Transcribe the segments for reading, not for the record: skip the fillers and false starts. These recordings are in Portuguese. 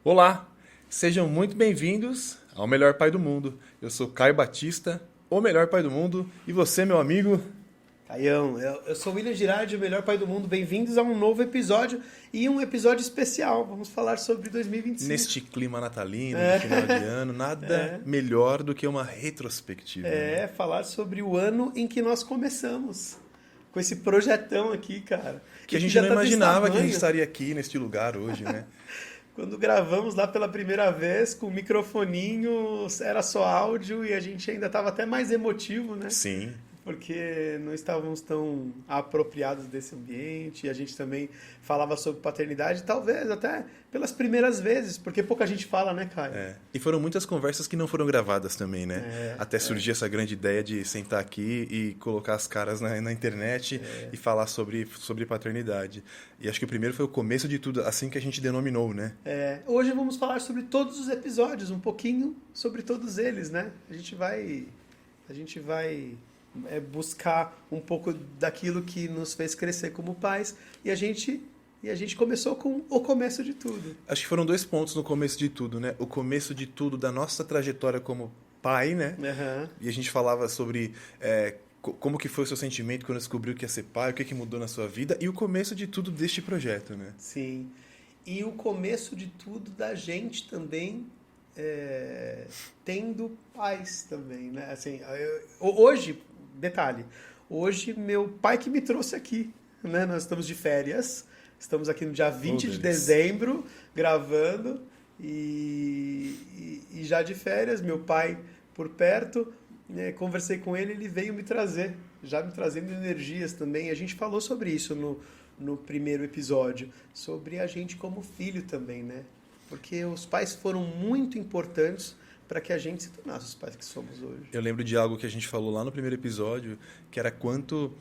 Olá, sejam muito bem-vindos ao Melhor Pai do Mundo. Eu sou Caio Batista, o melhor pai do mundo, e você, meu amigo? Caião, eu sou o William Girardi, o melhor pai do mundo. Bem-vindos a um novo episódio e um episódio especial. Vamos falar sobre 2025. Neste clima natalino, de final de ano, nada melhor do que uma retrospectiva. Né? Falar sobre o ano em que nós começamos. Com esse projetão aqui, cara. Que a gente já não tá desse imaginava que a tamanho. gente estaria aqui neste lugar hoje, né? Quando gravamos lá pela primeira vez, com o microfoninho, era só áudio e a gente ainda estava até mais emotivo, né? Sim. Porque não estávamos tão apropriados desse ambiente, e a gente também falava sobre paternidade, talvez até pelas primeiras vezes, porque pouca gente fala, né, Caio? E foram muitas conversas que não foram gravadas também, né? Até surgir essa grande ideia de sentar aqui e colocar as caras na internet e falar sobre paternidade. E acho que o primeiro foi o começo de tudo, assim que a gente denominou, né? Hoje vamos falar sobre todos os episódios, um pouquinho sobre todos eles, né? A gente vai buscar um pouco daquilo que nos fez crescer como pais e a gente começou com o começo de tudo. Acho que foram dois pontos no começo de tudo, né? O começo de tudo da nossa trajetória como pai, né? Uhum. E a gente falava sobre como que foi o seu sentimento quando descobriu que ia ser pai, o que mudou na sua vida e o começo de tudo deste projeto, né? Sim. E o começo de tudo da gente também tendo pais também, né? Assim, hoje, detalhe, hoje meu pai que me trouxe aqui, né? Nós estamos de férias, estamos aqui no dia 20 de dezembro gravando e já de férias, meu pai por perto, né? Conversei com ele, ele veio me trazer, já me trazendo energias também. A gente falou sobre isso no primeiro episódio, sobre a gente como filho também, né? Porque os pais foram muito importantes para que a gente se tornasse os pais que somos hoje. Eu lembro de algo que a gente falou lá no primeiro episódio, que era quanto,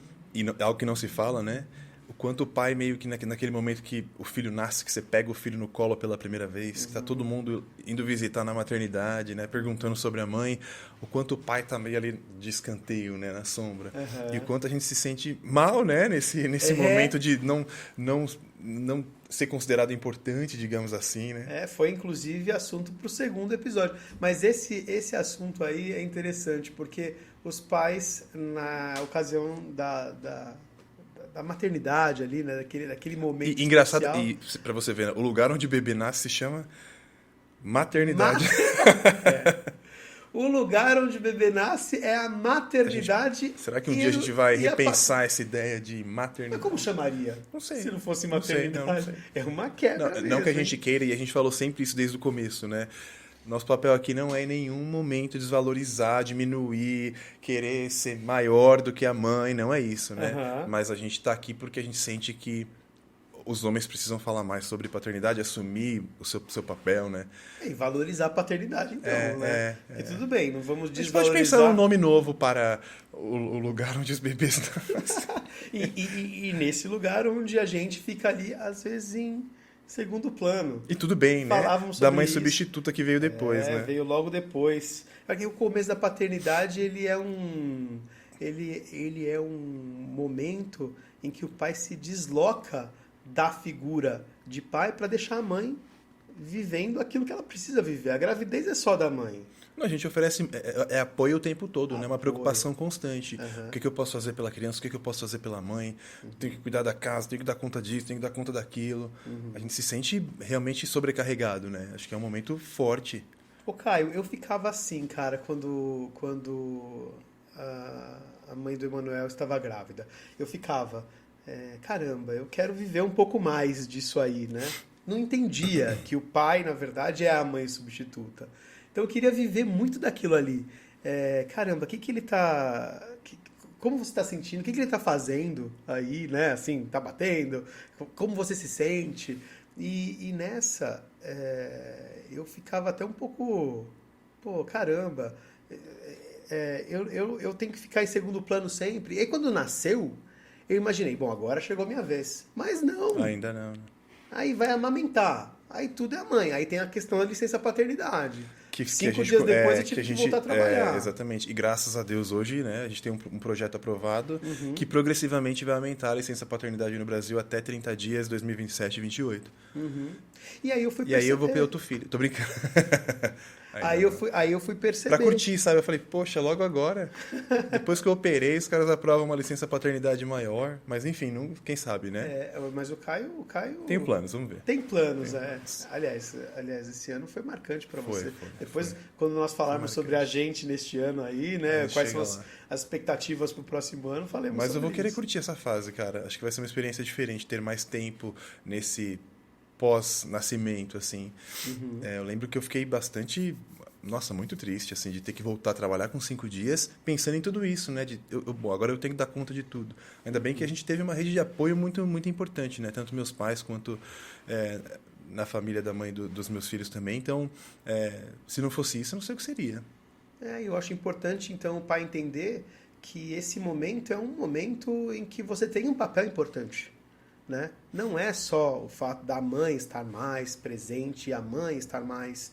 algo que não se fala, né? O quanto o pai meio que naquele momento que o filho nasce, que você pega o filho no colo pela primeira vez, que tá todo mundo indo visitar na maternidade, né? Perguntando sobre a mãe, o quanto o pai tá meio ali de escanteio, né? Na sombra. E o quanto a gente se sente mal, né? Nesse momento de não ser considerado importante, digamos assim, né? Foi inclusive assunto para o segundo episódio. Mas esse assunto aí é interessante, porque os pais, na ocasião da maternidade ali, né? daquele momento engraçado, especial. E para você ver, o lugar onde o bebê nasce se chama maternidade. O lugar onde o bebê nasce é a maternidade. Será que um dia a gente vai repensar essa ideia de maternidade? Mas como chamaria? Não sei. Se não fosse maternidade. Não sei. É uma quebra mesmo. Não que a gente queira, e a gente falou sempre isso desde o começo, né? Nosso papel aqui não é em nenhum momento desvalorizar, diminuir, querer ser maior do que a mãe, não é isso, né? Mas a gente está aqui porque a gente sente que os homens precisam falar mais sobre paternidade, assumir o seu papel, né? E valorizar a paternidade, então, né? E tudo bem, não vamos desvalorizar. A gente pode pensar num nome novo para o lugar onde os bebês nascem. e nesse lugar onde a gente fica ali, às vezes, em segundo plano. E tudo bem, né? Da mãe substituta que veio depois, né? Veio logo depois. Porque o começo da paternidade, ele é um momento em que o pai se desloca da figura de pai para deixar a mãe vivendo aquilo que ela precisa viver. A gravidez é só da mãe. Não, a gente oferece apoio o tempo todo, né? Uma preocupação constante. O que eu posso fazer pela criança, o que eu posso fazer pela mãe. Tenho que cuidar da casa, tenho que dar conta disso, tenho que dar conta daquilo. A gente se sente realmente sobrecarregado, né? Acho que é um momento forte. Ô Caio, eu ficava assim, cara, quando a mãe do Emanuel estava grávida. Eu ficava, caramba, eu quero viver um pouco mais disso aí, né? Não entendia que o pai, na verdade, é a mãe substituta. Então eu queria viver muito daquilo ali. Caramba, o que ele tá... Como você está sentindo? O que ele tá fazendo aí, né? Assim, tá batendo? Como você se sente? E nessa, eu ficava até um pouco... Pô, caramba, eu tenho que ficar em segundo plano sempre. E aí quando nasceu, eu imaginei, bom, agora chegou a minha vez. Mas não. Ainda não. Aí vai amamentar. Aí tudo é a mãe. Aí tem a questão da licença paternidade. 5 dias depois eu tive que voltar a trabalhar. Exatamente. E graças a Deus hoje, né, a gente tem um projeto aprovado que progressivamente vai aumentar a licença paternidade no Brasil até 30 dias, 2027 e 2028. E aí eu fui perceber. E aí eu vou ter outro filho. Tô brincando. Aí eu fui perceber. Pra curtir, sabe? Eu falei, poxa, logo agora, depois que eu operei, os caras aprovam uma licença paternidade maior. Mas enfim, não, quem sabe, né? Mas o Caio... Tem planos, vamos ver. Tem planos, Aliás, esse ano foi marcante pra você. Depois, quando nós falarmos sobre a gente neste ano aí, né? Quais são as expectativas pro próximo ano, falemos sobre isso. Mas eu vou querer curtir essa fase, cara. Acho que vai ser uma experiência diferente, ter mais tempo nesse pós-nascimento, assim. Eu lembro que eu fiquei bastante... Nossa, muito triste, assim, de ter que voltar a trabalhar com 5 dias, pensando em tudo isso, né? Bom, agora eu tenho que dar conta de tudo. Ainda bem que a gente teve uma rede de apoio muito, muito importante, né? Tanto meus pais quanto na família da mãe dos meus filhos também. Então, se não fosse isso, eu não sei o que seria. Eu acho importante, então, o pai entender que esse momento é um momento em que você tem um papel importante. Né? Não é só o fato da mãe estar mais presente, a mãe estar mais...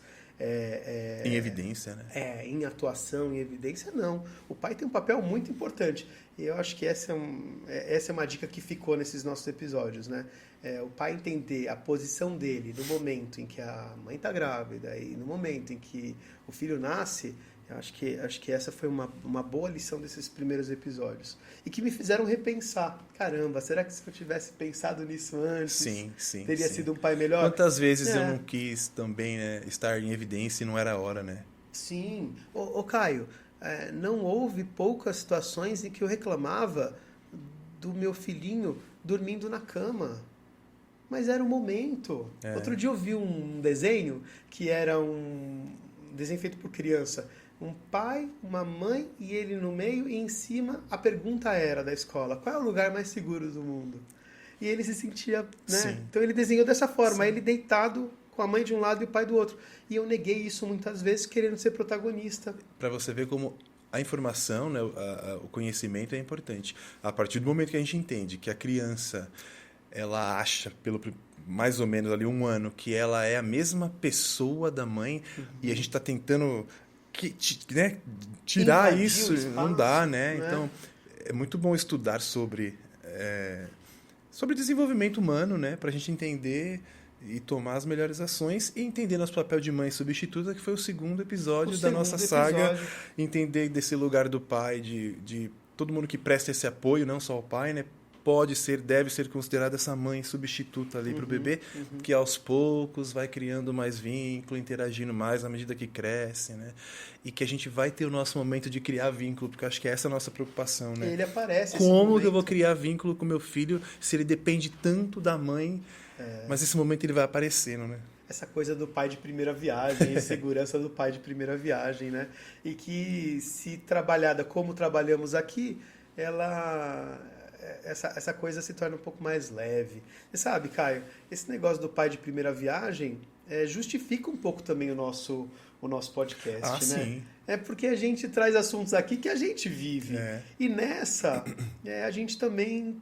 em evidência, né? Em atuação, em evidência, não. O pai tem um papel muito importante. E eu acho que essa é uma dica que ficou nesses nossos episódios, né? O pai entender a posição dele no momento em que a mãe está grávida e no momento em que o filho nasce. Eu acho que essa foi uma boa lição desses primeiros episódios. E que me fizeram repensar. Caramba, será que se eu tivesse pensado nisso antes, teria sido um pai melhor? Quantas vezes eu não quis também, né, estar em evidência e não era a hora, né? Sim. Ô Caio, não houve poucas situações em que eu reclamava do meu filhinho dormindo na cama. Mas era o momento. Outro dia eu vi um desenho que era um desenho feito por criança. Um pai, uma mãe e ele no meio, e em cima a pergunta era da escola: qual é o lugar mais seguro do mundo? E ele se sentia, né? Sim. Então ele desenhou dessa forma, ele deitado com a mãe de um lado e o pai do outro. E eu neguei isso muitas vezes, querendo ser protagonista. Para você ver como a informação, né, o conhecimento é importante. A partir do momento que a gente entende que a criança, ela acha, pelo mais ou menos ali 1 ano, que ela é a mesma pessoa da mãe, e a gente está tentando... né, tirar invadir isso, espaço, não dá, né? Então, é muito bom estudar sobre desenvolvimento humano, né? Para a gente entender e tomar as melhores ações e entender nosso papel de mãe substituta, que foi o segundo episódio da nossa saga. Entender desse lugar do pai, de todo mundo que presta esse apoio, não só o pai, né? Deve ser considerada essa mãe substituta ali para o bebê, que aos poucos vai criando mais vínculo, interagindo mais à medida que cresce, né? E que a gente vai ter o nosso momento de criar vínculo, porque eu acho que essa é a nossa preocupação, né? Ele aparece. Como que eu vou criar vínculo com meu filho se ele depende tanto da mãe, mas esse momento ele vai aparecendo, né? Essa coisa do pai de primeira viagem, a segurança do pai de primeira viagem, né? E que, se trabalhada como trabalhamos aqui, essa coisa se torna um pouco mais leve. Você sabe, Caio, esse negócio do pai de primeira viagem justifica um pouco também o nosso podcast, né? Sim. É porque a gente traz assuntos aqui que a gente vive. E nessa, a gente também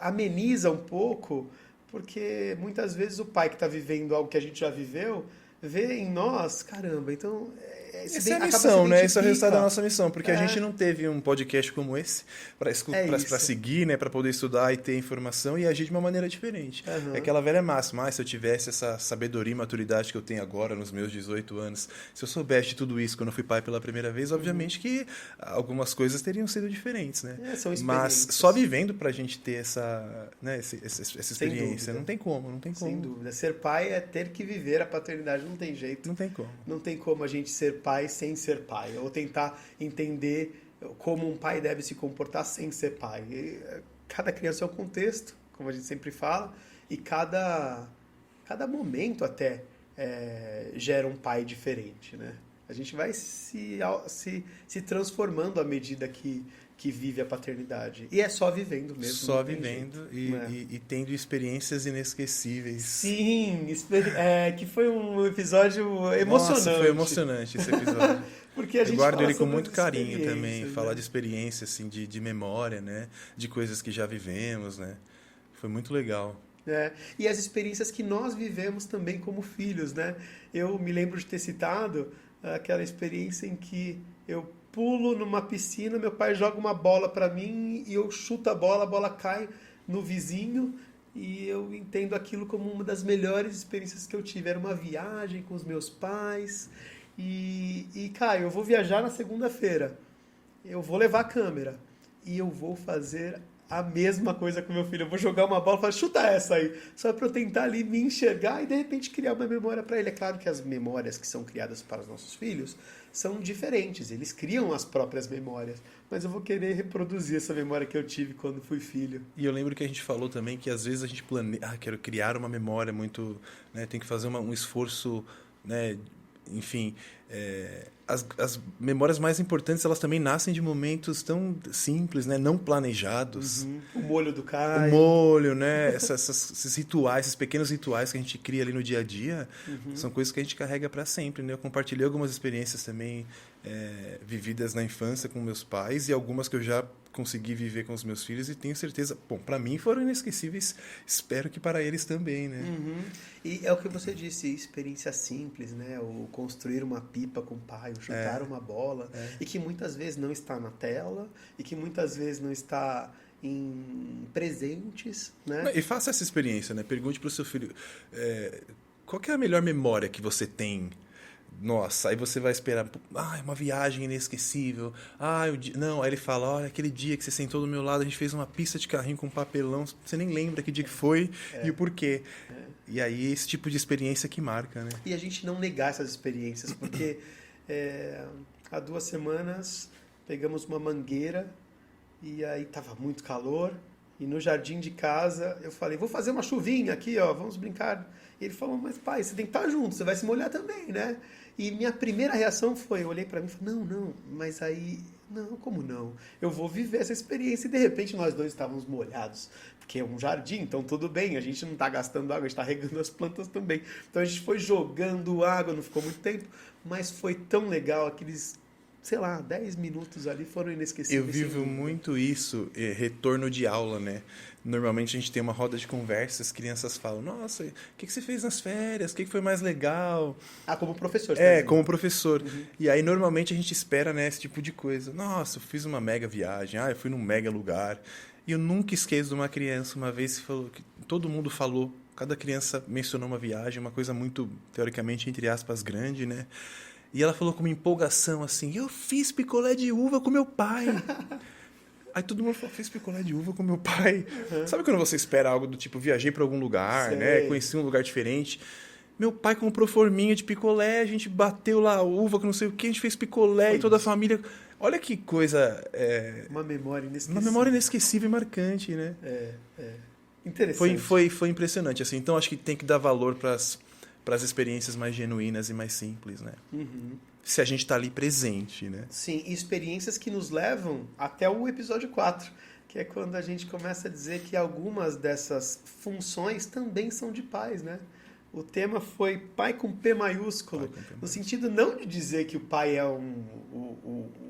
ameniza um pouco, porque muitas vezes o pai que está vivendo algo que a gente já viveu, vê em nós, caramba, então... Essa é a missão, né? Esse é o resultado da nossa missão, porque a gente não teve um podcast como esse para seguir, né? Para poder estudar e ter informação e agir de uma maneira diferente. É aquela velha máxima, se eu tivesse essa sabedoria e maturidade que eu tenho agora nos meus 18 anos, se eu soubesse de tudo isso quando eu fui pai pela primeira vez, obviamente que algumas coisas teriam sido diferentes, né? Mas só vivendo pra gente ter essa experiência, não tem como. Sem dúvida. Ser pai é ter que viver a paternidade, não tem jeito. Não tem como. Não tem como a gente ser pai sem ser pai, ou tentar entender como um pai deve se comportar sem ser pai. E cada criança é um contexto, como a gente sempre fala, e cada momento até gera um pai diferente, né? A gente vai se transformando à medida que vive a paternidade. E é só vivendo mesmo. Só vivendo e tendo experiências inesquecíveis. Sim, que foi um episódio emocionante. Nossa, foi emocionante esse episódio. Porque a gente guardo ele com muito carinho também, falar né? de experiência, assim, de memória, né? De coisas que já vivemos, né? Foi muito legal. É, e as experiências que nós vivemos também como filhos, né? Eu me lembro de ter citado aquela experiência em que eu pulo numa piscina, meu pai joga uma bola para mim e eu chuto a bola cai no vizinho e eu entendo aquilo como uma das melhores experiências que eu tive. Era uma viagem com os meus pais cara, eu vou viajar na segunda-feira, eu vou levar a câmera e eu vou fazer a mesma coisa com meu filho. Eu vou jogar uma bola e falar, chuta essa aí. Só para eu tentar ali me enxergar e de repente criar uma memória para ele. É claro que as memórias que são criadas para os nossos filhos são diferentes. Eles criam as próprias memórias. Mas eu vou querer reproduzir essa memória que eu tive quando fui filho. E eu lembro que a gente falou também que às vezes a gente planeja... quero criar uma memória muito... Né, tem que fazer um esforço... Né, enfim... As memórias mais importantes, elas também nascem de momentos tão simples, né? Não planejados. Uhum. O molho do Caio. O molho, né? Esses rituais, esses pequenos rituais que a gente cria ali no dia a dia, são coisas que a gente carrega para sempre, né? Eu compartilhei algumas experiências também vividas na infância com meus pais e algumas que eu já consegui viver com os meus filhos e tenho certeza, bom, para mim foram inesquecíveis, espero que para eles também, né? E é o que você disse, experiência simples, né? O construir uma pipa com o pai, o chutar uma bola, e que muitas vezes não está na tela, e que muitas vezes não está em presentes, né? E faça essa experiência, né? Pergunte para o seu filho, qual que é a melhor memória que você tem? Nossa, aí você vai esperar, uma viagem inesquecível. Não, aí ele fala, olha, aquele dia que você sentou do meu lado, a gente fez uma pista de carrinho com papelão, você nem lembra que dia que foi e o porquê. E aí esse tipo de experiência que marca, né? E a gente não negar essas experiências, porque há 2 semanas pegamos uma mangueira e aí tava muito calor e no jardim de casa eu falei, vou fazer uma chuvinha aqui, ó, vamos brincar. E ele falou, mas pai, você tem que estar junto, você vai se molhar também, né? E minha primeira reação foi, eu olhei para mim e falei, não, mas aí, não, como não? Eu vou viver essa experiência e de repente nós dois estávamos molhados, porque é um jardim, então tudo bem, a gente não está gastando água, a gente está regando as plantas também. Então a gente foi jogando água, não ficou muito tempo, mas foi tão legal, aqueles, sei lá, 10 minutos ali foram inesquecíveis. Eu vivo muito isso, retorno de aula, né? Normalmente a gente tem uma roda de conversa, as crianças falam, nossa, o que você fez nas férias? O que foi mais legal? Como professor. Como professor. E aí normalmente a gente espera, né, esse tipo de coisa. Nossa, eu fiz uma mega viagem, eu fui num mega lugar. E eu nunca esqueço de uma criança, uma vez que falou, que todo mundo falou, cada criança mencionou uma viagem, uma coisa muito, teoricamente, entre aspas, grande, né? E ela falou com uma empolgação assim, eu fiz picolé de uva com meu pai. Aí todo mundo falou, fiz picolé de uva com meu pai. Sabe quando você espera algo do tipo, viajei para algum lugar, né? Conheci um lugar diferente. Meu pai comprou forminha de picolé, a gente bateu lá a uva com não sei o que, a gente fez picolé e toda a família... Olha que coisa... Uma memória inesquecível. Uma memória inesquecível e marcante, né? Interessante. Foi impressionante, assim. Então, acho que tem que dar valor para as experiências mais genuínas e mais simples, né? Se a gente está ali presente, né? Sim, e experiências que nos levam até o episódio 4, que é quando a gente começa a dizer que algumas dessas funções também são de pais, né? O tema foi pai com P maiúsculo, no sentido não de dizer que o pai é o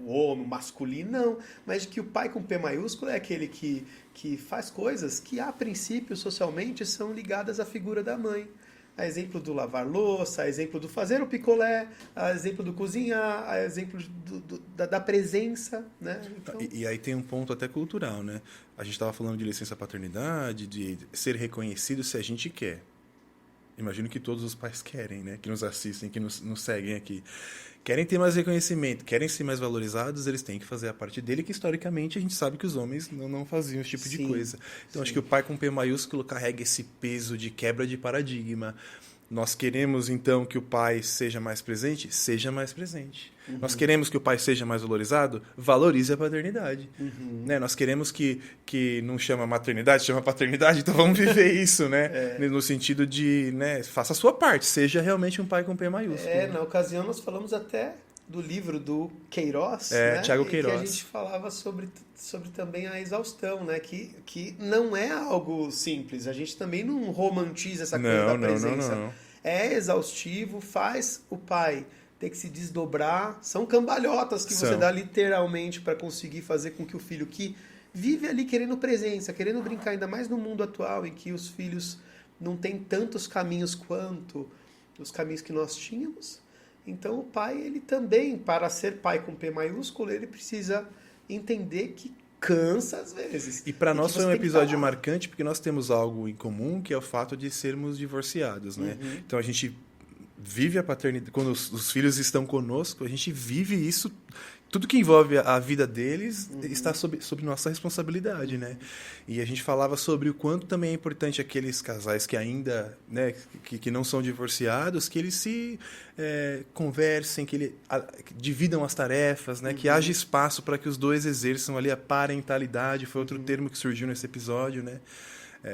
homem masculino, não, mas de que o pai com P maiúsculo é aquele que faz coisas que, a princípio, socialmente, são ligadas à figura da mãe. A exemplo do lavar louça, a exemplo do fazer o picolé, a exemplo do cozinhar, a exemplo da presença, né? Então... E aí tem um ponto até cultural, né? A gente estava falando de licença paternidade, de ser reconhecido se a gente quer. Imagino que todos os pais querem, né? Que nos assistem, que nos seguem aqui. Querem ter mais reconhecimento, querem ser mais valorizados, eles têm que fazer a parte dele, que historicamente a gente sabe que os homens não faziam esse tipo de coisa. Então, acho que o pai com P maiúsculo carrega esse peso de quebra de paradigma. Nós queremos, então, que o pai seja mais presente? Seja mais presente. Nós queremos que o pai seja mais valorizado? Valorize a paternidade. Né? Nós queremos que não chama maternidade, chama paternidade, então vamos viver isso, né? No sentido de, né, faça a sua parte, seja realmente um pai com P maiúsculo. Na ocasião nós falamos até do livro do Queiroz, né? Tiago Queiroz. Que a gente falava sobre também a exaustão, né? Que não é algo simples. A gente também não romantiza essa coisa da presença. Não. É exaustivo, faz o pai ter que se desdobrar. São cambalhotas que você dá literalmente para conseguir fazer com que o filho que vive ali querendo presença, querendo brincar, ainda mais no mundo atual em que os filhos não têm tantos caminhos quanto os caminhos que nós tínhamos. Então o pai, ele também, para ser pai com P maiúsculo, ele precisa entender que cansa às vezes. E para nós que foi um você tem que episódio estar lá. marcante porque nós temos algo em comum, que é o fato de sermos divorciados, né? Então a gente vive a paternidade, quando os filhos estão conosco, a gente vive isso, tudo que envolve a vida deles está sob nossa responsabilidade, né? E a gente falava sobre o quanto também é importante aqueles casais que ainda, né, que não são divorciados, que eles se conversem, que dividam as tarefas, né? Que haja espaço para que os dois exerçam ali a parentalidade, foi outro termo que surgiu nesse episódio, né?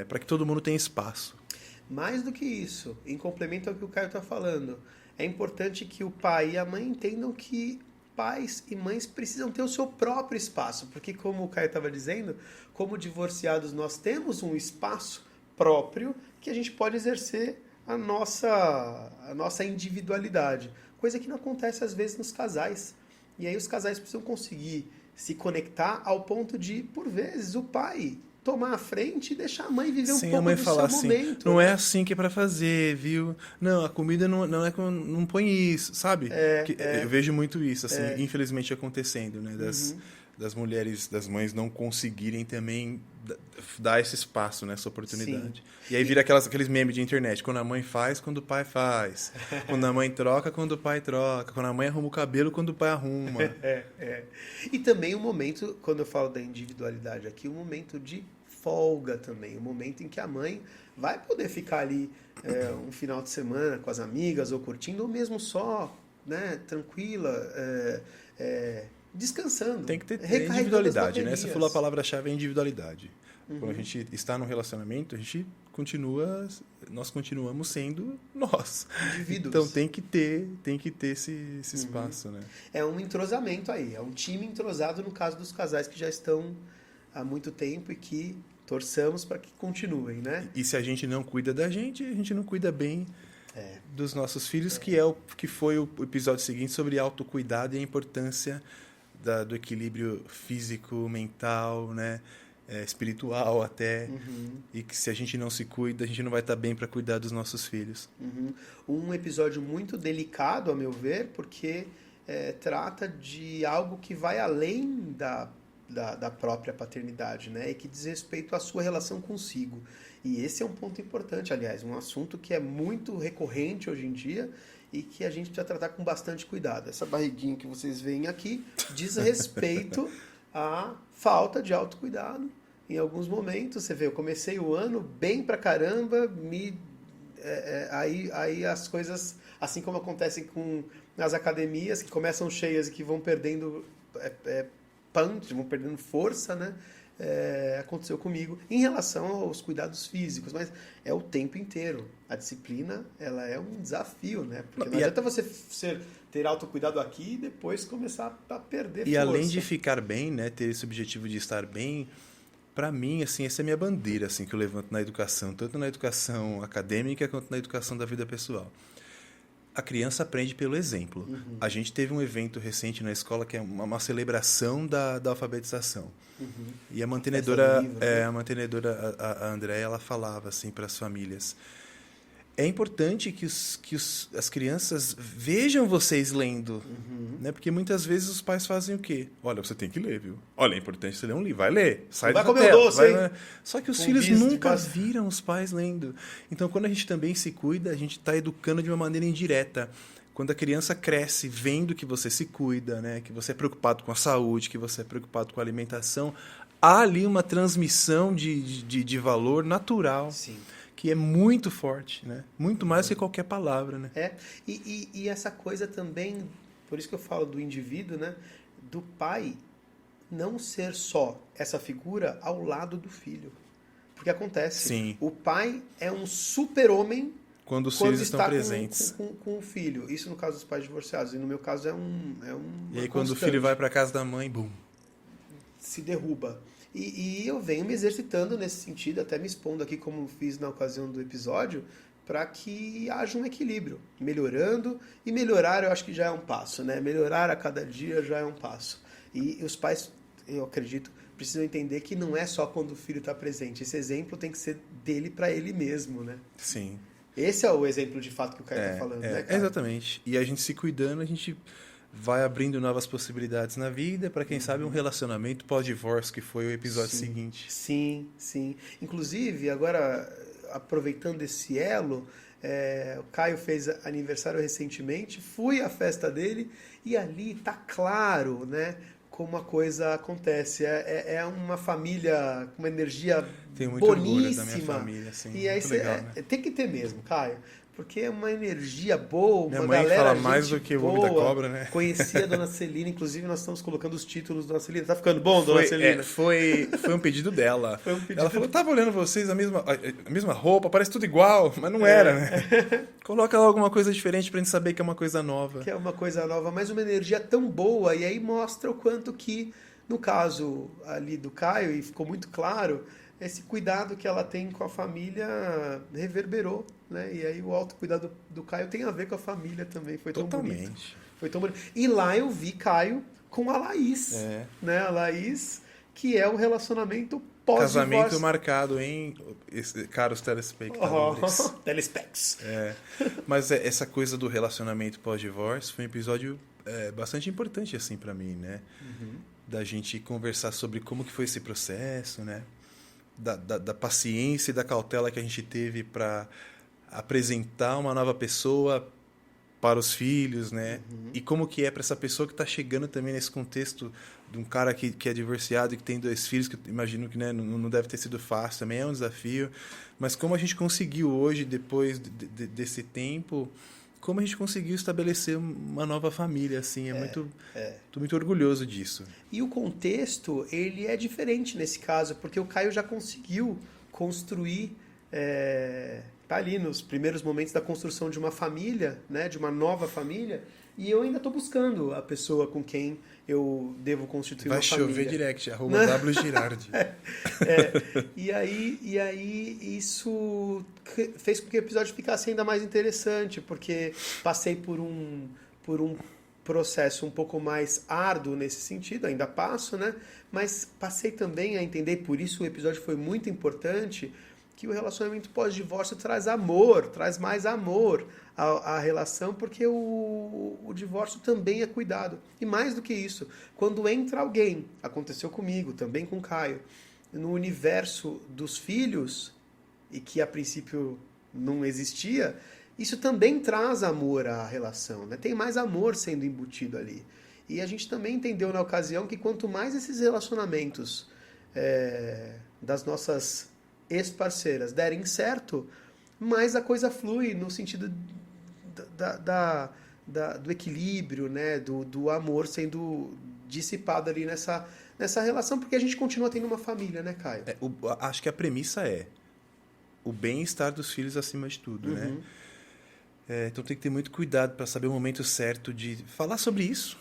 Para que todo mundo tenha espaço. Mais do que isso, em complemento ao que o Caio está falando, é importante que o pai e a mãe entendam que pais e mães precisam ter o seu próprio espaço, porque como o Caio estava dizendo, como divorciados nós temos um espaço próprio que a gente pode exercer a nossa individualidade, coisa que não acontece às vezes nos casais. E aí os casais precisam conseguir se conectar ao ponto de, por vezes, o pai tomar a frente e deixar a mãe viver um Sem pouco a mãe do falar seu assim, momento. não é assim que é pra fazer, viu? Não, a comida não é não põe isso, sabe? Eu vejo muito isso, assim, infelizmente acontecendo, né? Das mulheres, das mães não conseguirem também dar esse espaço, né? Essa oportunidade. Sim. E aí vira aqueles memes de internet, quando a mãe faz, quando o pai faz. Quando a mãe troca, quando o pai troca. Quando a mãe arruma o cabelo, quando o pai arruma. E também o momento, quando eu falo da individualidade aqui, o momento de folga também, o momento em que a mãe vai poder ficar ali um final de semana com as amigas ou curtindo, ou mesmo só, né, tranquila, descansando. Tem que ter recarregando individualidade, as né? Você baterias. falou a palavra-chave é individualidade. Quando a gente está num relacionamento, nós continuamos sendo nós. Indivíduos. Então tem que ter esse espaço, né? É um entrosamento aí, é um time entrosado no caso dos casais que já estão há muito tempo e que torçamos para que continuem, né? E se a gente não cuida da gente, a gente não cuida bem dos nossos filhos, que foi o episódio seguinte sobre autocuidado e a importância do equilíbrio físico, mental, né? Espiritual até. E que se a gente não se cuida, a gente não vai estar bem para cuidar dos nossos filhos. Um episódio muito delicado, a meu ver, porque trata de algo que vai além da própria paternidade, né? E que diz respeito à sua relação consigo. E esse é um ponto importante, aliás, um assunto que é muito recorrente hoje em dia e que a gente precisa tratar com bastante cuidado. Essa barriguinha que vocês veem aqui diz respeito à falta de autocuidado. Em alguns momentos, você vê, eu comecei o ano bem pra caramba, aí as coisas, assim como acontecem com as academias, que começam cheias e que vão perdendo punch, vão perdendo força, né? Aconteceu comigo em relação aos cuidados físicos, mas é o tempo inteiro. A disciplina, ela é um desafio, né? Porque não adianta você ter autocuidado aqui e depois começar a perder força. E além de ficar bem, né, ter esse objetivo de estar bem, para mim, assim, essa é a minha bandeira, assim, que eu levanto na educação, tanto na educação acadêmica quanto na educação da vida pessoal. A criança aprende pelo exemplo. A gente teve um evento recente na escola que é uma celebração da alfabetização. E a mantenedora, a Andréia, ela falava assim para as famílias: é importante que as crianças vejam vocês lendo, né? Porque muitas vezes os pais fazem o quê? Olha, você tem que ler, viu? Olha, é importante você ler um livro. Vai ler, sai da tela. Vai comer o doce, hein? Só que os filhos nunca viram os pais lendo. Então, quando a gente também se cuida, a gente está educando de uma maneira indireta. Quando a criança cresce vendo que você se cuida, né? Que você é preocupado com a saúde, que você é preocupado com a alimentação, há ali uma transmissão de valor natural. Sim. Que é muito forte, né? Muito mais que qualquer palavra, né? E essa coisa também, por isso que eu falo do indivíduo, né? Do pai não ser só essa figura ao lado do filho. Porque acontece. Sim. O pai é um super-homem quando os filhos estão presentes. Com o filho. Isso no caso dos pais divorciados. E no meu caso é um E aí quando o filho vai para casa da mãe, bum. Se derruba. E eu venho me exercitando nesse sentido, até me expondo aqui como fiz na ocasião do episódio, para que haja um equilíbrio, melhorando, e melhorar eu acho que já é um passo, né? Melhorar a cada dia já é um passo. E os pais, eu acredito, precisam entender que não é só quando o filho está presente. Esse exemplo tem que ser dele para ele mesmo, né? Sim. Esse é o exemplo de fato que o Caio está falando, né, cara? Exatamente. E a gente se cuidando, a gente vai abrindo novas possibilidades na vida, para quem sabe um relacionamento pós-divórcio, que foi o episódio seguinte. Sim, sim. Inclusive, agora, aproveitando esse elo, o Caio fez aniversário recentemente, fui à festa dele e ali tá claro, né, como a coisa acontece. É uma família com uma energia Tem muito orgulho boníssima. da minha família, assim, E aí muito legal, né? tem que ter mesmo, Caio. Porque é uma energia boa, Minha uma mãe galera, fala mais gente do que o homem da boa. cobra, né? Conheci a Dona Celina, inclusive nós estamos colocando os títulos da Dona Celina. Tá ficando bom, Dona Celina? Foi um pedido dela. Foi um pedido Ela falou, tava olhando vocês, a mesma roupa, parece tudo igual, mas não era, né? Coloca lá alguma coisa diferente pra gente saber que é uma coisa nova. Que é uma coisa nova, mas uma energia tão boa, e aí mostra o quanto que, no caso ali do Caio, e ficou muito claro, esse cuidado que ela tem com a família reverberou, né? E aí o autocuidado do Caio tem a ver com a família também, foi tão bonito. Totalmente. Foi tão bonito. E lá eu vi Caio com a Laís, né? A Laís, que é o relacionamento pós-divórcio. Casamento marcado em caros telespectadores. Telespecs. Mas essa coisa do relacionamento pós-divórcio foi um episódio bastante importante assim para mim, né? Da gente conversar sobre como que foi esse processo, né? Da paciência e da cautela que a gente teve para apresentar uma nova pessoa para os filhos, né? E como que é para essa pessoa que está chegando também nesse contexto de um cara que é divorciado e que tem 2 filhos, que eu imagino que, né, não deve ter sido fácil, também é um desafio. Mas como a gente conseguiu hoje, depois desse tempo, como a gente conseguiu estabelecer uma nova família, assim, tô muito orgulhoso disso. E o contexto, ele é diferente nesse caso, porque o Caio já conseguiu construir, tá ali nos primeiros momentos da construção de uma família, né, de uma nova família, e eu ainda estou buscando a pessoa com quem eu devo constituir uma família. Vai chover direct, @WGirardi. E aí isso fez com que o episódio ficasse ainda mais interessante, porque passei por um processo um pouco mais árduo nesse sentido, ainda passo, né? Mas passei também a entender, por isso o episódio foi muito importante, que o relacionamento pós-divórcio traz amor, traz mais amor à relação, porque o divórcio também é cuidado. E mais do que isso, quando entra alguém, aconteceu comigo, também com o Caio, no universo dos filhos, e que a princípio não existia, isso também traz amor à relação, né? Tem mais amor sendo embutido ali. E a gente também entendeu na ocasião que quanto mais esses relacionamentos das nossas ex-parceiras derem certo, mais a coisa flui no sentido do equilíbrio, né? Do amor sendo dissipado ali nessa relação, porque a gente continua tendo uma família, né, Caio? Acho que a premissa é o bem-estar dos filhos acima de tudo, né? Então tem que ter muito cuidado para saber o momento certo de falar sobre isso,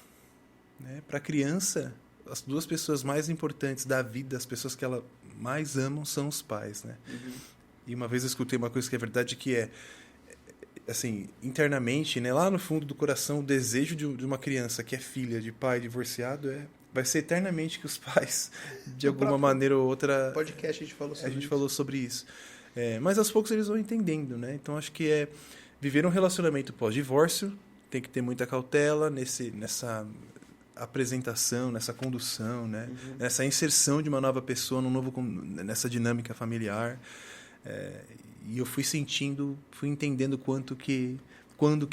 né? Para a criança, as 2 pessoas mais importantes da vida, as pessoas que ela mais amam são os pais, né? E uma vez eu escutei uma coisa que é verdade, que assim, internamente, né, lá no fundo do coração, o desejo de uma criança que é filha de pai divorciado vai ser eternamente que os pais, de alguma maneira ou outra... Podcast a gente falou sobre isso. Mas aos poucos eles vão entendendo, né? Então acho que viver um relacionamento pós-divórcio, tem que ter muita cautela nessa apresentação, nessa condução, né? Nessa inserção de uma nova pessoa nessa dinâmica familiar. E eu fui entendendo quando que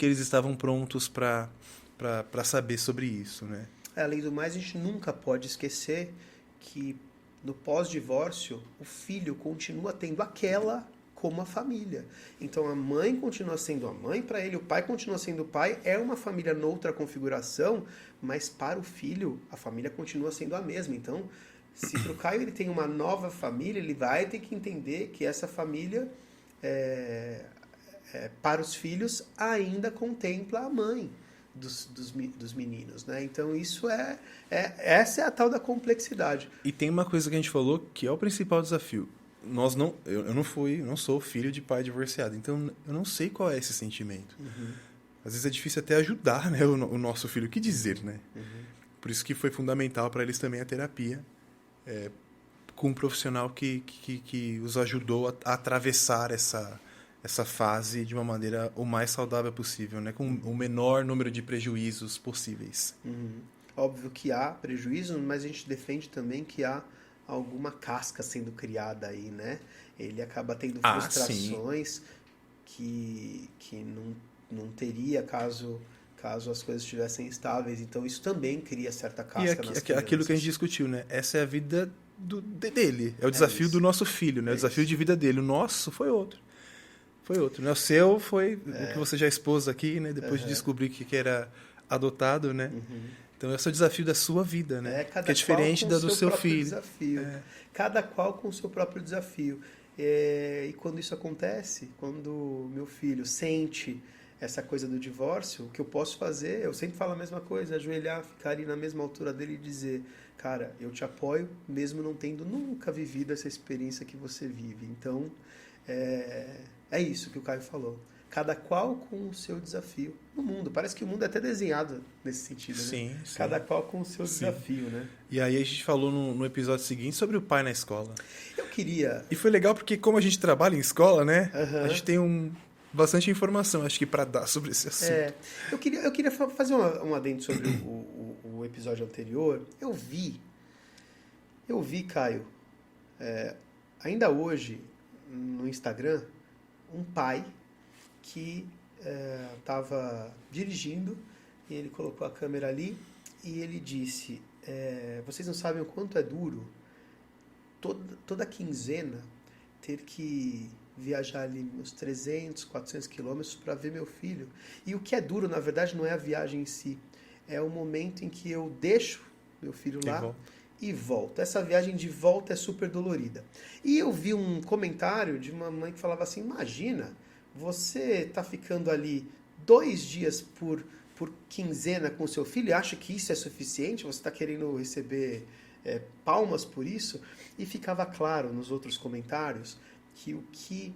eles estavam prontos para saber sobre isso, né? Além do mais, a gente nunca pode esquecer que no pós-divórcio o filho continua tendo aquela como a família. Então a mãe continua sendo a mãe para ele, o pai continua sendo o pai, é uma família noutra configuração, mas para o filho a família continua sendo a mesma. Então, se para o Caio ele tem uma nova família, ele vai ter que entender que essa família, para os filhos, ainda contempla a mãe dos meninos, né? Então isso essa é a tal da complexidade. E tem uma coisa que a gente falou que é o principal desafio. Eu não sou filho de pai divorciado, então eu não sei qual é esse sentimento. Às vezes é difícil até ajudar, né, o nosso filho, o que dizer, né? Por isso que foi fundamental para eles também a terapia com um profissional que os ajudou a atravessar essa fase de uma maneira o mais saudável possível, né? Com o menor número de prejuízos possíveis. Óbvio que há prejuízo, mas a gente defende também que há alguma casca sendo criada aí, né? Ele acaba tendo frustrações que não teria caso as coisas estivessem estáveis. Então, isso também cria certa casca nas crianças. Aquilo que a gente discutiu, né? Essa é a vida dele. É o desafio do nosso filho, né? O desafio de vida dele. O nosso foi outro. Né? O seu foi o que você já expôs aqui, né? Depois de descobrir que era adotado, né? Então, esse é o desafio da sua vida, né? Que é diferente do seu filho. Desafio. Cada qual com o seu próprio desafio. E quando isso acontece, quando meu filho sente essa coisa do divórcio, o que eu posso fazer, eu sempre falo a mesma coisa, ajoelhar, ficar ali na mesma altura dele e dizer, cara, eu te apoio, mesmo não tendo nunca vivido essa experiência que você vive. Então, é isso que o Caio falou. Cada qual com o seu desafio no mundo. Parece que o mundo é até desenhado nesse sentido, né? Sim. Cada qual com o seu desafio, né? E aí a gente falou no episódio seguinte sobre o pai na escola. Eu queria... E foi legal porque como a gente trabalha em escola, né? A gente tem bastante informação, acho que para dar sobre esse assunto. Eu queria fazer um adendo sobre o episódio anterior. Eu vi, Caio, ainda hoje, no Instagram, um pai que estava dirigindo e ele colocou a câmera ali e ele disse, vocês não sabem o quanto é duro toda quinzena ter que viajar ali uns 300, 400 quilômetros para ver meu filho. E o que é duro, na verdade, não é a viagem em si, é o momento em que eu deixo meu filho lá e volto. Essa viagem de volta é super dolorida. E eu vi um comentário de uma mãe que falava assim, imagina, você está ficando ali 2 dias por quinzena com seu filho e acha que isso é suficiente? Você está querendo receber palmas por isso? E ficava claro nos outros comentários que o que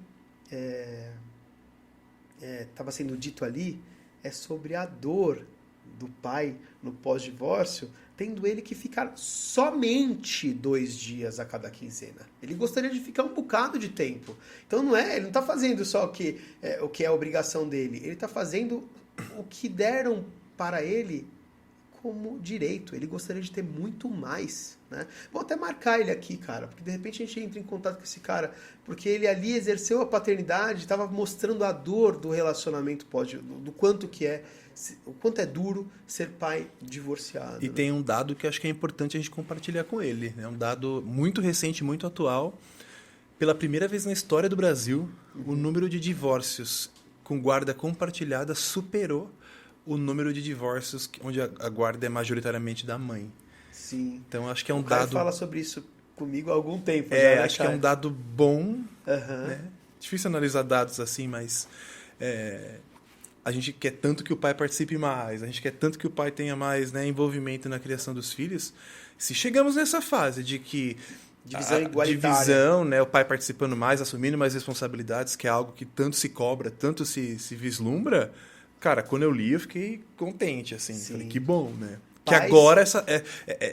estava sendo dito ali é sobre a dor do pai no pós-divórcio, tendo ele que ficar somente 2 dias a cada quinzena. Ele gostaria de ficar um bocado de tempo. Então ele não está fazendo só o que é a obrigação dele, ele está fazendo o que deram para ele como direito. Ele gostaria de ter muito mais, né? Vou até marcar ele aqui, cara, porque de repente a gente entra em contato com esse cara, porque ele ali exerceu a paternidade, estava mostrando a dor do relacionamento do quanto que o quanto é duro ser pai divorciado. E tem um dado que acho que é importante a gente compartilhar com ele, né? Um dado muito recente, muito atual. Pela primeira vez na história do Brasil, o número de divórcios com guarda compartilhada superou o número de divórcios onde a guarda é majoritariamente da mãe. Sim. Então, acho que é um dado... dado... fala sobre isso comigo há algum tempo. Já, né, acho que é um dado bom. Né? Difícil analisar dados assim, mas... a gente quer tanto que o pai participe mais, a gente quer tanto que o pai tenha mais, né, envolvimento na criação dos filhos. Se chegamos nessa fase de que... Divisão igualitária. Divisão, né, o pai participando mais, assumindo mais responsabilidades, que é algo que tanto se cobra, tanto se vislumbra... Cara, quando eu li, eu fiquei contente, assim. Sim. Falei, que bom, né? Que agora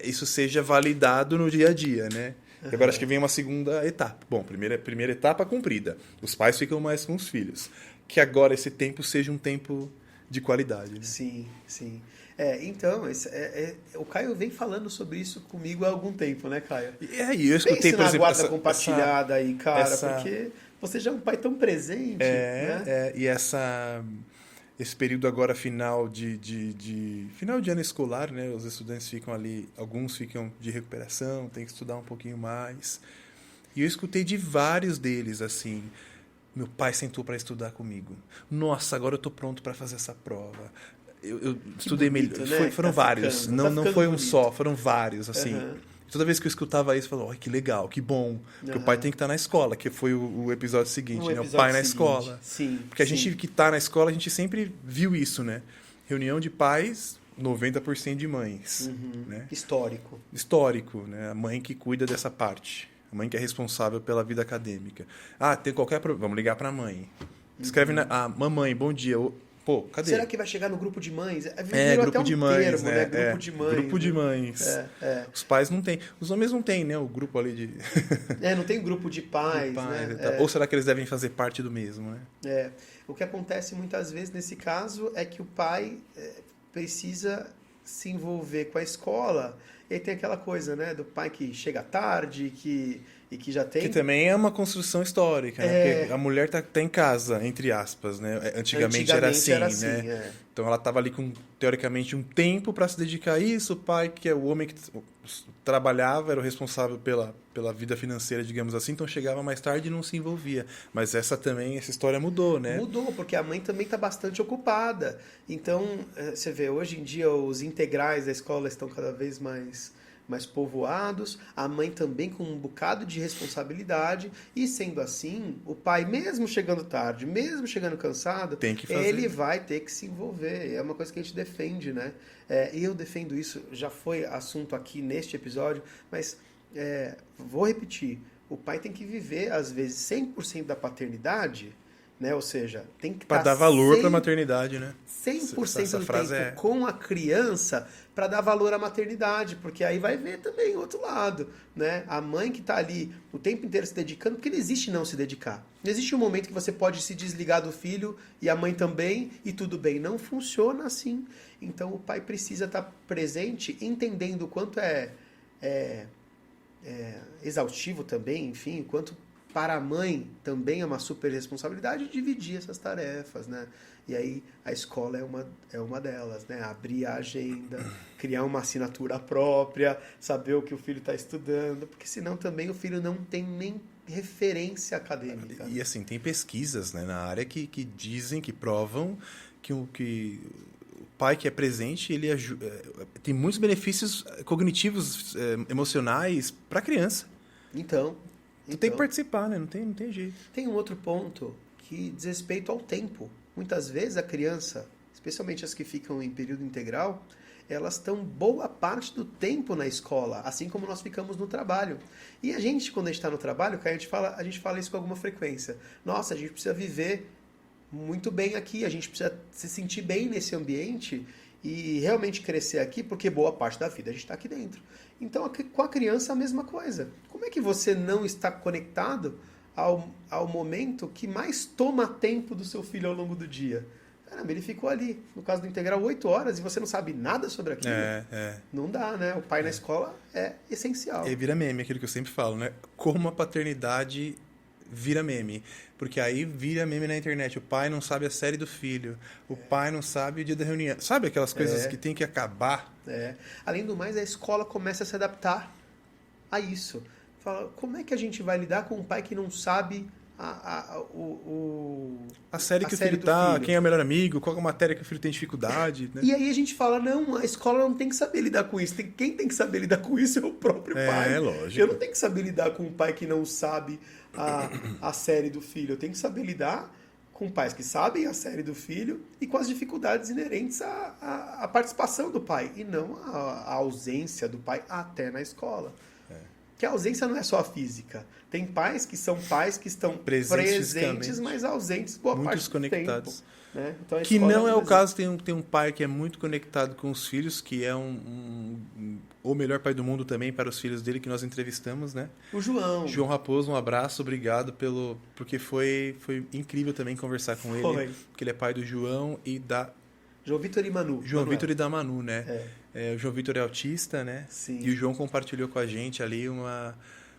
isso seja validado no dia a dia, né? E agora acho que vem uma segunda etapa. Bom, primeira etapa cumprida. Os pais ficam mais com os filhos. Que agora esse tempo seja um tempo de qualidade. Né? Sim, sim. Então, o Caio vem falando sobre isso comigo há algum tempo, né, Caio? E eu escutei, por exemplo... guarda compartilhada aí, cara, porque você já é um pai tão presente, né? E esse período agora final final de ano escolar, né? Os estudantes ficam ali, alguns ficam de recuperação, tem que estudar um pouquinho mais. E eu escutei de vários deles, assim, meu pai sentou para estudar comigo. Nossa, agora eu tô pronto para fazer essa prova. Eu estudei bonito, melhor. né? Foram vários, não foi um bonito. só, foram vários, assim. Toda vez que eu escutava isso, eu falava, que legal, que bom. Porque o pai tem que estar na escola, que foi o episódio seguinte, né? O pai na escola. Sim, porque a gente que está na escola, a gente sempre viu isso, né? Reunião de pais, 90% de mães. Né? Histórico, né? A mãe que cuida dessa parte. A mãe que é responsável pela vida acadêmica. Tem qualquer problema, vamos ligar para a mãe. Escreve mamãe, bom dia. Pô, cadê? Será que vai chegar no grupo de mães? Grupo de mães, né? Grupo de mães. Grupo de mães. Os pais não têm. Os homens não têm, né? O grupo ali de... Não tem grupo de pais, pais, né? Ou será que eles devem fazer parte do mesmo, né? O que acontece muitas vezes nesse caso é que o pai precisa se envolver com a escola. E aí tem aquela coisa, né? Do pai que chega tarde e que já tem... Que também é uma construção histórica, né? Porque a mulher tá em casa, entre aspas, né? Antigamente era assim, né? Então ela tava ali com, teoricamente, um tempo para se dedicar a isso. O pai, que é o homem que trabalhava, era o responsável pela vida financeira, digamos assim, então chegava mais tarde e não se envolvia. Mas essa história mudou, né? Mudou, porque a mãe também está bastante ocupada. Então, você vê, hoje em dia os integrais da escola estão cada vez mais povoados, a mãe também com um bocado de responsabilidade, e sendo assim, o pai, mesmo chegando tarde, mesmo chegando cansado, tem que fazer. Ele vai ter que se envolver. É uma coisa que a gente defende, né? Eu defendo isso, já foi assunto aqui neste episódio, mas vou repetir, o pai tem que viver, às vezes, 100% da paternidade, né? Ou seja, tem que para dar valor para a maternidade, né? 100% do tempo com a criança para dar valor à maternidade, porque aí vai ver também o outro lado, né? A mãe que está ali o tempo inteiro se dedicando, porque não existe não se dedicar. Não existe um momento que você pode se desligar do filho e a mãe também, e tudo bem. Não funciona assim. Então o pai precisa estar presente, entendendo o quanto é exaustivo também, enfim, o quanto para a mãe também é uma super responsabilidade dividir essas tarefas, né? E aí a escola é uma delas, né? Abrir a agenda, criar uma assinatura própria, saber o que o filho está estudando, porque senão também o filho não tem nem referência acadêmica. E assim, tem pesquisas, né, na área que dizem, que provam que o pai que é presente, ele tem muitos benefícios cognitivos, emocionais para a criança. Então, tem que participar, né? Não tem jeito. Tem um outro ponto que diz respeito ao tempo. Muitas vezes a criança, especialmente as que ficam em período integral, elas estão boa parte do tempo na escola, assim como nós ficamos no trabalho. E a gente, quando a gente está no trabalho, a gente fala isso com alguma frequência. Nossa, a gente precisa viver muito bem aqui, a gente precisa se sentir bem nesse ambiente e realmente crescer aqui, porque boa parte da vida a gente está aqui dentro. Então, com a criança, a mesma coisa. Como é que você não está conectado ao momento que mais toma tempo do seu filho ao longo do dia? Caramba, ele ficou ali, no caso do integral, 8 horas e você não sabe nada sobre aquilo. Não dá, né? O pai na escola é essencial. E vira meme, aquilo que eu sempre falo, né? Como a paternidade vira meme. Porque aí vira meme na internet. O pai não sabe a série do filho. O pai não sabe o dia da reunião. Sabe aquelas coisas que tem que acabar? Além do mais, a escola começa a se adaptar a isso. Fala, como é que a gente vai lidar com um pai que não sabe a série que o filho tá, filho. Quem é o melhor amigo, qual é a matéria que o filho tem dificuldade, né? E aí a gente fala, não, a escola não tem que saber lidar com isso. Quem tem que saber lidar com isso é o próprio pai. É, lógico. Eu não tenho que saber lidar com um pai que não sabe a série do filho. Eu tenho que saber lidar com pais que sabem a série do filho e com as dificuldades inerentes à participação do pai. E não a ausência do pai até na escola. Que a ausência não é só a física. Tem pais que estão presentes mas ausentes boa parte do tempo. Né? Então, que não é o caso, tem um pai que é muito conectado com os filhos, que é o melhor pai do mundo também para os filhos dele, que nós entrevistamos, né? O João. João Raposo, um abraço, obrigado porque foi incrível também conversar com ele, porque ele é pai do João e da... João Vitor e Manu. João Vitor e da Manu, né? O João Vitor é autista, né? Sim. E o João compartilhou com a gente ali uma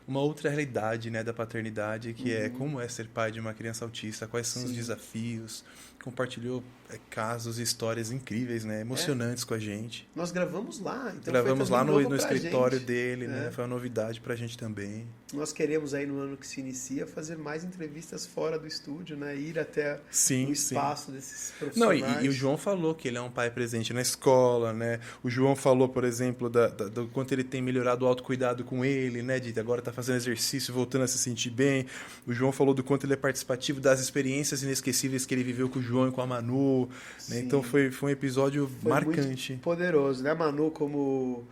outra realidade, né, da paternidade, que é como é ser pai de uma criança autista, quais são os desafios. Compartilhou casos e histórias incríveis, né, emocionantes com a gente. Nós gravamos lá. Então gravamos lá no escritório dele, né? Foi uma novidade pra gente também. Nós queremos aí no ano que se inicia fazer mais entrevistas fora do estúdio, né? Ir até o espaço desses profissionais. Não, e o João falou que ele é um pai presente na escola, né? O João falou, por exemplo, do quanto ele tem melhorado o autocuidado com ele, né? De agora tá fazendo exercício, voltando a se sentir bem. O João falou do quanto ele é participativo das experiências inesquecíveis que ele viveu com o João e com a Manu, né? Então foi um episódio marcante. Muito poderoso, né? A Manu como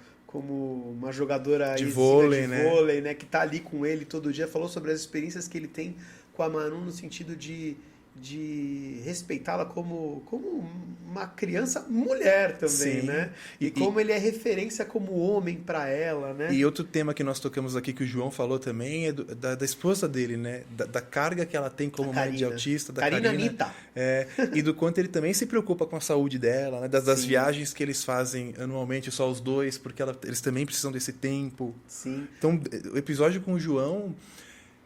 uma jogadora de vôlei, né? Que tá ali com ele todo dia, falou sobre as experiências que ele tem com a Manu no sentido de de respeitá-la como uma criança mulher também, Sim. né? E como ele é referência como homem para ela, né? E outro tema que nós tocamos aqui, que o João falou também, é da esposa dele, né? Da carga que ela tem como mãe de autista, da Karina Karina. Anitta. E do quanto ele também se preocupa com a saúde dela, né? Das Sim. viagens que eles fazem anualmente, só os dois, porque eles também precisam desse tempo. Sim. Então, o episódio com o João,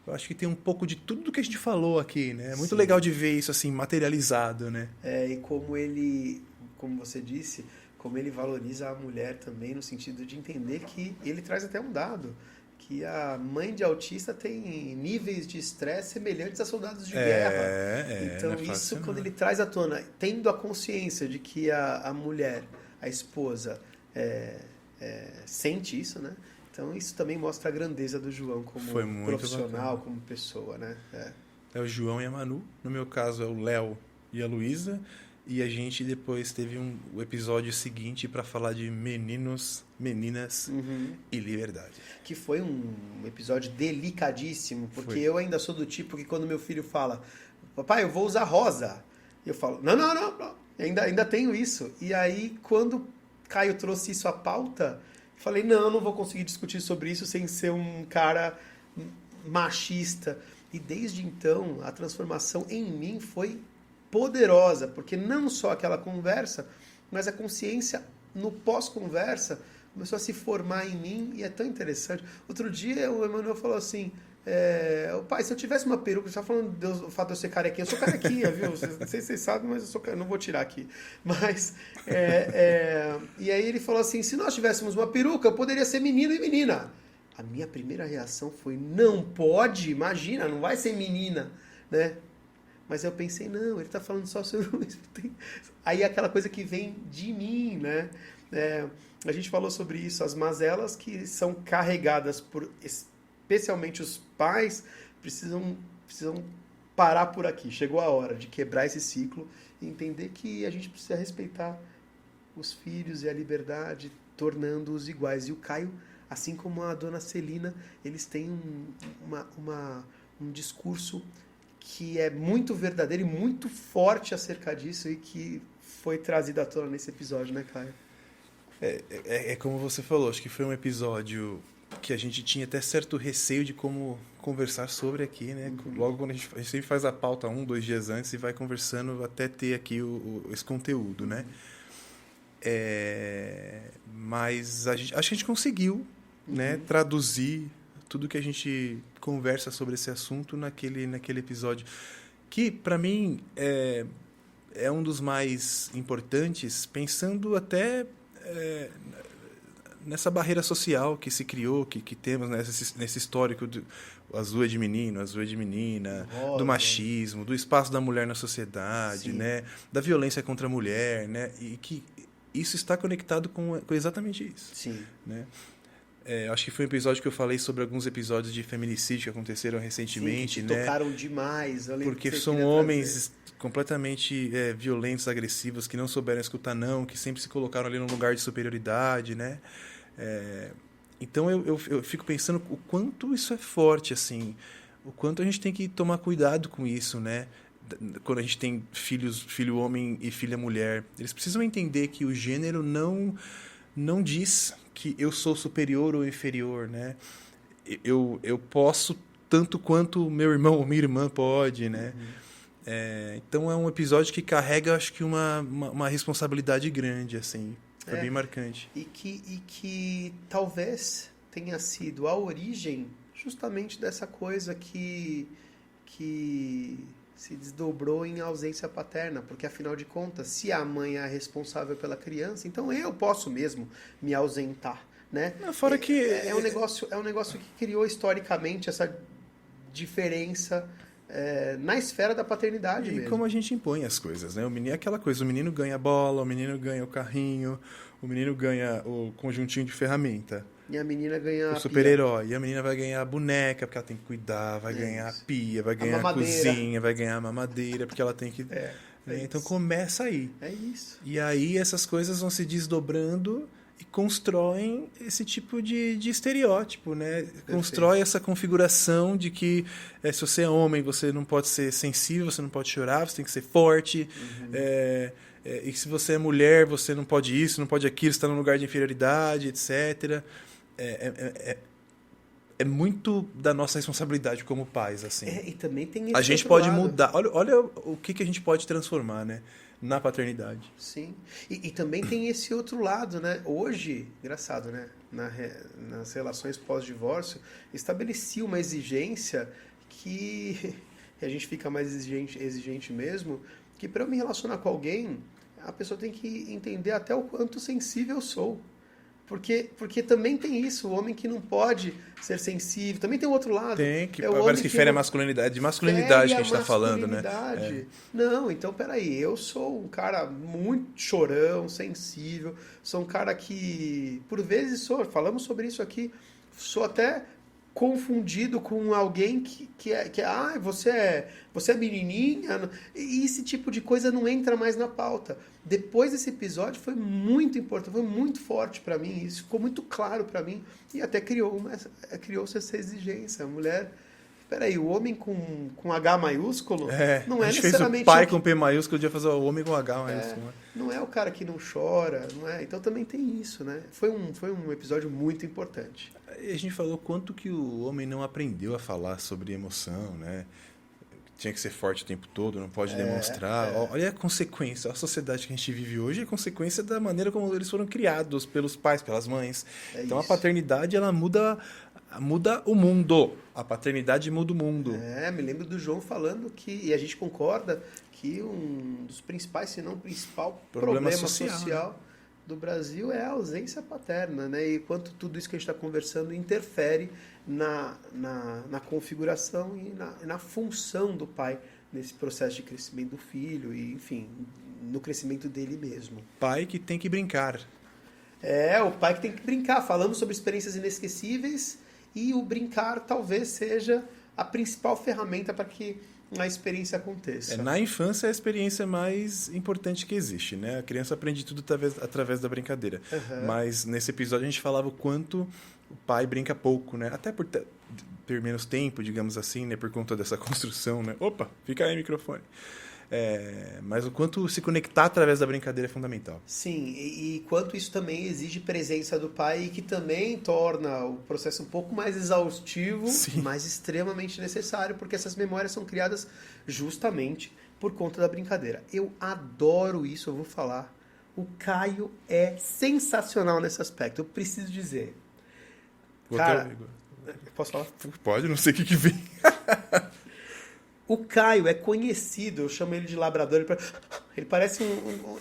eu acho que tem um pouco de tudo do que a gente falou aqui, né? É muito legal de ver isso assim, materializado, né? E como ele, como você disse, como ele valoriza a mulher também, no sentido de entender que ele traz até um dado, que a mãe de autista tem níveis de estresse semelhantes a soldados de guerra. Então, não é fácil, quando não. ele traz à tona, tendo a consciência de que a mulher, a esposa, sente isso, né? Então, isso também mostra a grandeza do João como Foi muito profissional, bacana. como pessoa, né? É o João e a Manu. No meu caso, é o Léo e a Luísa. E a gente depois teve o episódio seguinte para falar de meninos, meninas e liberdade. Que foi um episódio delicadíssimo, porque Foi. eu ainda sou do tipo que quando meu filho fala, papai, eu vou usar rosa, eu falo, não. Ainda tenho isso. E aí, quando Caio trouxe isso à pauta, eu falei, não vou conseguir discutir sobre isso sem ser um cara machista. E desde então, a transformação em mim foi poderosa, porque não só aquela conversa, mas a consciência no pós-conversa começou a se formar em mim e é tão interessante. Outro dia o Emanuel falou assim, pai, se eu tivesse uma peruca, você está falando do fato de eu ser carequinha, eu sou carequinha, viu? Não sei se vocês sabem, mas eu não vou tirar aqui. Mas, e aí ele falou assim, se nós tivéssemos uma peruca, eu poderia ser menino e menina. A minha primeira reação foi, não pode, imagina, não vai ser menina, né? Mas eu pensei, não, ele está falando só sobre isso. Aí é aquela coisa que vem de mim, né? A gente falou sobre isso, as mazelas que são carregadas por, especialmente os pais, precisam parar por aqui. Chegou a hora de quebrar esse ciclo e entender que a gente precisa respeitar os filhos e a liberdade, tornando-os iguais. E o Caio, assim como a dona Celina, eles têm um discurso que é muito verdadeiro e muito forte acerca disso e que foi trazido à tona nesse episódio, né, Caio? É como você falou, acho que foi um episódio que a gente tinha até certo receio de como conversar sobre aqui, né? Logo quando a gente sempre faz a pauta 2 dias antes e vai conversando até ter aqui esse conteúdo, né? Mas acho que a gente conseguiu, né, traduzir tudo que a gente conversa sobre esse assunto naquele episódio, que para mim é um dos mais importantes, pensando até nessa barreira social que se criou, que temos nesse histórico do azul é de menino, azul é de menina, do machismo, do espaço da mulher na sociedade, né, da violência contra a mulher, né, e que isso está conectado com exatamente isso. Sim. Né? Acho que foi um episódio que eu falei sobre alguns episódios de feminicídio que aconteceram recentemente. Sim, que né? tocaram demais. Porque são homens completamente violentos, agressivos, que não souberam escutar não, que sempre se colocaram ali num lugar de superioridade, né? Então eu fico pensando o quanto isso é forte, assim, o quanto a gente tem que tomar cuidado com isso, né? Quando a gente tem filho homem e filha mulher, eles precisam entender que o gênero não diz que eu sou superior ou inferior, né? Eu posso tanto quanto meu irmão ou minha irmã pode, né? Então é um episódio que carrega, acho que uma responsabilidade grande, assim. Foi bem marcante. E que talvez tenha sido a origem justamente dessa coisa que se desdobrou em ausência paterna, porque afinal de contas, se a mãe é responsável pela criança, então eu posso mesmo me ausentar, né? Fora que é um negócio que criou historicamente essa diferença na esfera da paternidade mesmo. E como a gente impõe as coisas, né? O menino é aquela coisa, o menino ganha a bola, o menino ganha o carrinho, o menino ganha o conjuntinho de ferramenta. E a menina ganha o super-herói. E a menina vai ganhar a boneca, porque ela tem que cuidar, vai ganhar a pia, vai ganhar a cozinha, vai ganhar a mamadeira, porque ela tem que... Então começa aí. É isso. E aí essas coisas vão se desdobrando e constroem esse tipo de estereótipo, né? Constrói essa configuração de que se você é homem, você não pode ser sensível, você não pode chorar, você tem que ser forte. E se você é mulher, você não pode isso, não pode aquilo, você está num lugar de inferioridade, etc. É muito da nossa responsabilidade como pais, assim. E também tem esse a gente pode mudar. Olha o que a gente pode transformar, né? Na paternidade. Sim. E também tem esse outro lado, né? Hoje, engraçado, né? Nas relações pós-divórcio, estabeleci uma exigência que a gente fica mais exigente mesmo, que para eu me relacionar com alguém, a pessoa tem que entender até o quanto sensível eu sou. Porque também tem isso, o homem que não pode ser sensível. Também tem o outro lado. Tem, parece que fere a masculinidade. De masculinidade que a gente está falando, né? Não, então peraí, eu sou um cara muito chorão, sensível, sou um cara que, por vezes, falamos sobre isso aqui, sou até confundido com alguém que você é menininha, e esse tipo de coisa não entra mais na pauta. Depois desse episódio foi muito importante, foi muito forte para mim, isso ficou muito claro para mim, e até criou-se essa exigência. A mulher, peraí, o homem com H maiúsculo não é a gente necessariamente... fez o pai com P maiúsculo, podia fazer o homem com H maiúsculo. Né? Não é o cara que não chora, não é? Então também tem isso, né? Foi um episódio muito importante. A gente falou quanto que o homem não aprendeu a falar sobre emoção, né? Tinha que ser forte o tempo todo, não pode demonstrar. Olha a consequência, a sociedade que a gente vive hoje é consequência da maneira como eles foram criados pelos pais, pelas mães. Então a paternidade, ela muda o mundo. A paternidade muda o mundo. Me lembro do João falando que, e a gente concorda, que um dos principais, se não o principal problema social do Brasil é a ausência paterna, né? E quanto tudo isso que a gente está conversando interfere na configuração e na função do pai nesse processo de crescimento do filho e, enfim, no crescimento dele mesmo. Pai que tem que brincar. O pai que tem que brincar. Falamos sobre experiências inesquecíveis e o brincar talvez seja a principal ferramenta para que a experiência aconteça. Na infância é a experiência mais importante que existe, né? A criança aprende tudo através da brincadeira. Mas nesse episódio a gente falava o quanto o pai brinca pouco, né? Até por ter menos tempo, digamos assim, né? Por conta dessa construção, né? Opa, fica aí o microfone. Mas o quanto se conectar através da brincadeira é fundamental. Sim, e quanto isso também exige presença do pai e que também torna o processo um pouco mais exaustivo, mas extremamente necessário, porque essas memórias são criadas justamente por conta da brincadeira. Eu adoro isso, eu vou falar. O Caio é sensacional nesse aspecto, eu preciso dizer. Cara, posso falar? Pode, não sei o que vem. O Caio é conhecido, eu chamo ele de labrador, ele parece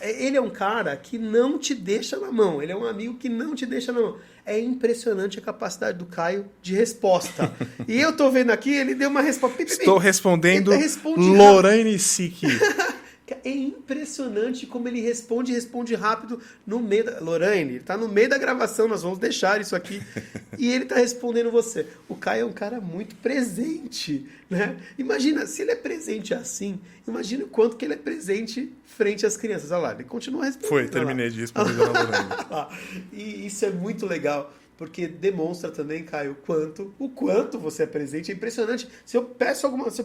ele é um cara que não te deixa na mão, ele é um amigo que não te deixa na mão. É impressionante a capacidade do Caio de resposta. E eu tô vendo aqui, ele deu uma resposta. Estou respondendo Lorraine Sick. É impressionante como ele responde rápido no meio da... Lorraine, ele tá no meio da gravação, nós vamos deixar isso aqui. E ele tá respondendo você. O Caio é um cara muito presente, né? Imagina, se ele é presente assim, imagina o quanto que ele é presente frente às crianças. Olha lá, ele continua respondendo. Terminei de responder a Lorraine. E isso é muito legal. Porque demonstra também, Caio, o quanto você é presente. É impressionante. Se eu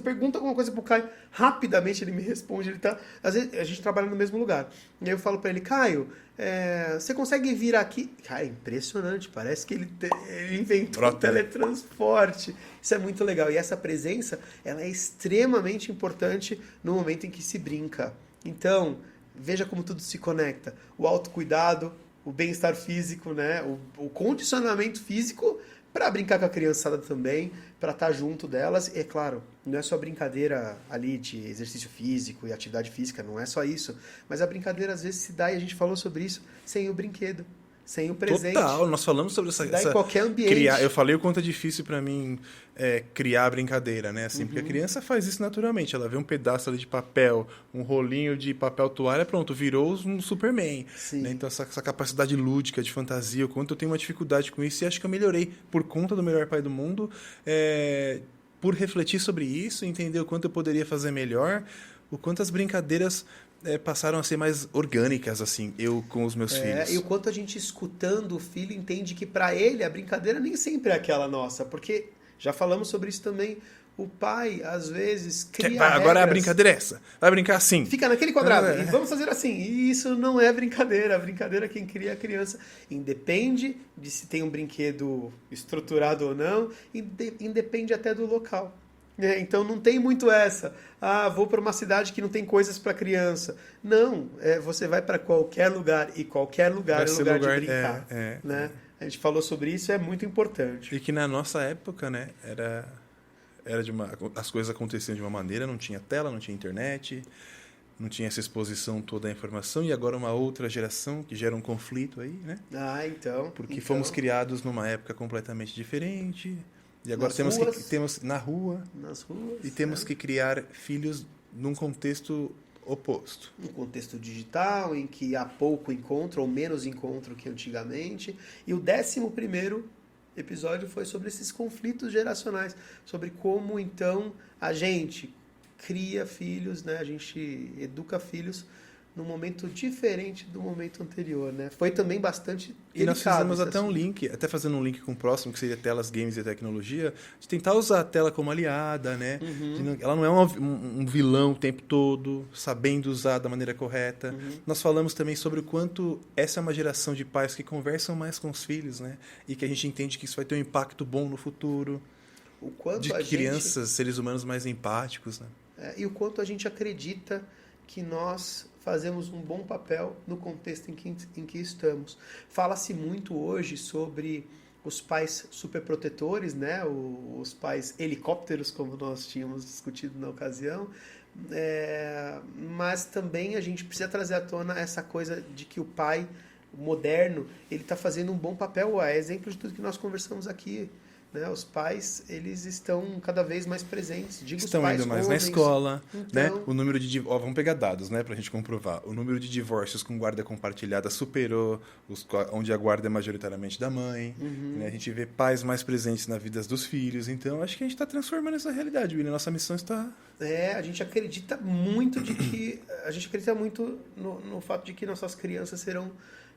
pergunto alguma coisa pro Caio, rapidamente ele me responde. Às vezes a gente trabalha no mesmo lugar. E aí eu falo para ele, Caio, você consegue vir aqui? Cara, é impressionante. Parece que ele inventou um teletransporte. Isso é muito legal. E essa presença, ela é extremamente importante no momento em que se brinca. Então, veja como tudo se conecta. O autocuidado, o bem-estar físico, né? O condicionamento físico para brincar com a criançada também, para estar junto delas. E, é claro, não é só brincadeira ali de exercício físico e atividade física, não é só isso. Mas a brincadeira às vezes se dá, e a gente falou sobre isso, sem o brinquedo, sem o presente. Total, nós falamos sobre essa em qualquer ambiente. Eu falei o quanto é difícil para mim criar a brincadeira, né? Assim, porque a criança faz isso naturalmente. Ela vê um pedaço ali de papel, um rolinho de papel toalha, pronto, virou um Superman. Né? Então essa capacidade lúdica, de fantasia, o quanto eu tenho uma dificuldade com isso, e acho que eu melhorei por conta do Melhor Pai do Mundo, por refletir sobre isso, entender o quanto eu poderia fazer melhor, o quanto as brincadeiras passaram a ser mais orgânicas, assim, eu com os meus filhos. E o quanto a gente escutando o filho entende que para ele a brincadeira nem sempre é aquela nossa, porque já falamos sobre isso também. O pai, às vezes, cria Agora a regras. brincadeira é essa. Vai brincar assim. Fica naquele quadrado. E vamos fazer assim. E isso não é brincadeira. A brincadeira quem cria é a criança. Independe de se tem um brinquedo estruturado ou não. Independe até do local. Então não tem muito essa. Vou para uma cidade que não tem coisas para criança. Não. Você vai para qualquer lugar. E qualquer lugar é lugar de brincar. Né? A gente falou sobre isso, é muito importante. E que na nossa época, né, as coisas aconteciam de uma maneira, não tinha tela, não tinha internet, não tinha essa exposição toda a informação, e agora uma outra geração que gera um conflito aí, né? Então. Porque fomos criados numa época completamente diferente, e agora temos na rua, nas ruas, e temos que criar filhos num contexto oposto. Um contexto digital, em que há pouco encontro, ou menos encontro que antigamente, e o 11º episódio foi sobre esses conflitos geracionais, sobre como então a gente cria filhos, né? A gente educa filhos num momento diferente do momento anterior, né? Foi também bastante delicado. E nós fizemos até um link, até fazendo um link com o próximo, que seria telas, games e tecnologia, de tentar usar a tela como aliada, né? Ela não é um vilão o tempo todo, sabendo usar da maneira correta. Nós falamos também sobre o quanto essa é uma geração de pais que conversam mais com os filhos, né? E que a gente entende que isso vai ter um impacto bom no futuro. O quanto de crianças, seres humanos mais empáticos, né? E o quanto a gente acredita que nós fazemos um bom papel no contexto em que estamos. Fala-se muito hoje sobre os pais superprotetores, né? Os pais helicópteros, como nós tínhamos discutido na ocasião, mas também a gente precisa trazer à tona essa coisa de que o pai moderno, ele está fazendo um bom papel, a exemplo de tudo que nós conversamos aqui. Né? Os pais, eles estão cada vez mais presentes. Estão indo mais na escola, né? O número de vamos pegar dados, né, pra gente comprovar. O número de divórcios com guarda compartilhada superou onde a guarda é majoritariamente da mãe. Né? A gente vê pais mais presentes na vida dos filhos. Então, acho que a gente está transformando essa realidade, William. Nossa missão está... a gente acredita muito no fato de que nossas crianças serão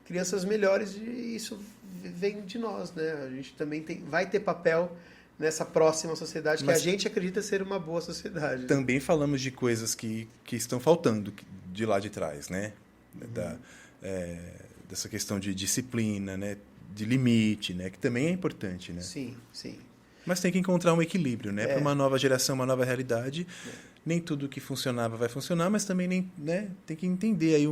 crianças melhores, e isso vem de nós, né? A gente também vai ter papel nessa próxima sociedade, que a gente acredita ser uma boa sociedade. Também falamos de coisas que estão faltando de lá de trás, né? Dessa questão de disciplina, né? De limite, né? Que também é importante, né? Sim, sim. Mas tem que encontrar um equilíbrio, né? Para uma nova geração, uma nova realidade. Nem tudo que funcionava vai funcionar, mas também tem que entender aí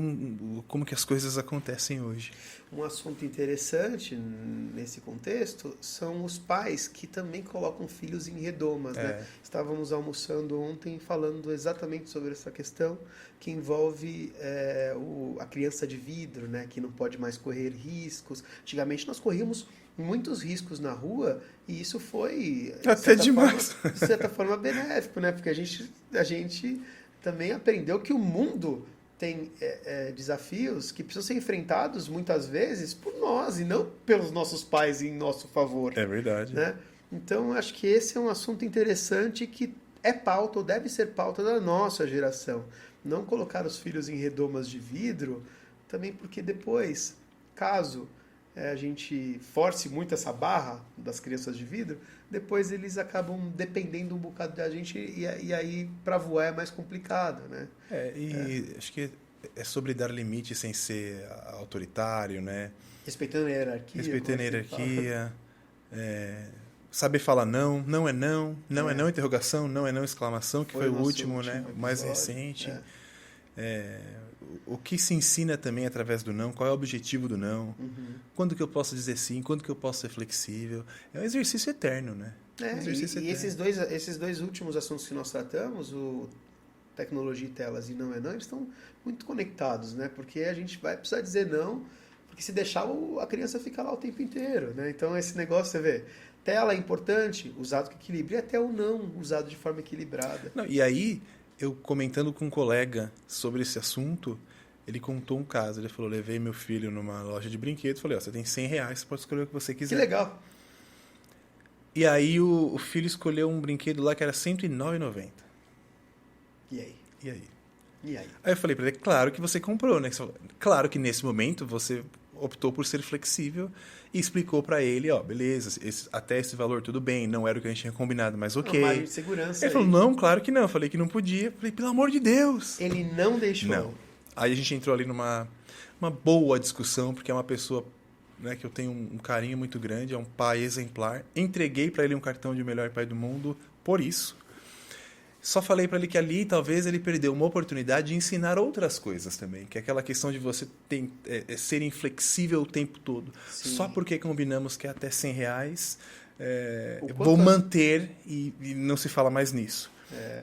como que as coisas acontecem hoje. Um assunto interessante nesse contexto são os pais que também colocam filhos em redomas. Né? Estávamos almoçando ontem falando exatamente sobre essa questão que envolve a criança de vidro, né? Que não pode mais correr riscos. Antigamente nós corríamos muitos riscos na rua, e isso foi até demais. De certa forma benéfico, né? Porque a gente também aprendeu que o mundo tem desafios que precisam ser enfrentados muitas vezes por nós e não pelos nossos pais em nosso favor. É verdade. Né? Então, acho que esse é um assunto interessante que é pauta, ou deve ser pauta da nossa geração. Não colocar os filhos em redomas de vidro, também porque depois, caso a gente force muito essa barra das crianças de vidro, depois eles acabam dependendo um bocado da gente, e aí para voar é mais complicado, né? Acho que é sobre dar limite sem ser autoritário, né? Respeitando a hierarquia. Saber falar não é não, não é não, interrogação, não é não, exclamação, que foi o último, né? O mais recente. O que se ensina também através do não, qual é o objetivo do não, quando que eu posso dizer sim, quando que eu posso ser flexível. É um exercício eterno, né? Esses dois últimos assuntos que nós tratamos, o tecnologia e telas e não é não, eles estão muito conectados, né? Porque a gente vai precisar dizer não, porque se deixar a criança fica lá o tempo inteiro, né? Então esse negócio, você vê, tela é importante, usado com equilíbrio, e até o não, usado de forma equilibrada. Não, e aí, eu comentando com um colega sobre esse assunto, ele contou um caso. Ele falou, levei meu filho numa loja de brinquedos, falei, você tem R$100, você pode escolher o que você quiser. Que legal. E aí o filho escolheu um brinquedo lá que era R$109,90. E aí? E aí? Aí eu falei pra ele, claro que você comprou, né? Claro que nesse momento você optou por ser flexível e explicou pra ele, ó, beleza, até esse valor tudo bem, não era o que a gente tinha combinado, mas ok. Uma margem de segurança Ele aí. falou, não, claro que não. Eu falei que não podia. Eu falei, pelo amor de Deus. Ele não deixou. Não. Aí a gente entrou ali numa uma boa discussão, porque é uma pessoa, né, que eu tenho um carinho muito grande, é um pai exemplar. Entreguei pra ele um cartão de melhor pai do mundo por isso. Só falei pra ele que ali talvez ele perdeu uma oportunidade de ensinar outras coisas também, que é aquela questão de você ser inflexível o tempo todo. Sim. Só porque combinamos que é até R$ 100, O vou quanto- manter e não se fala mais nisso.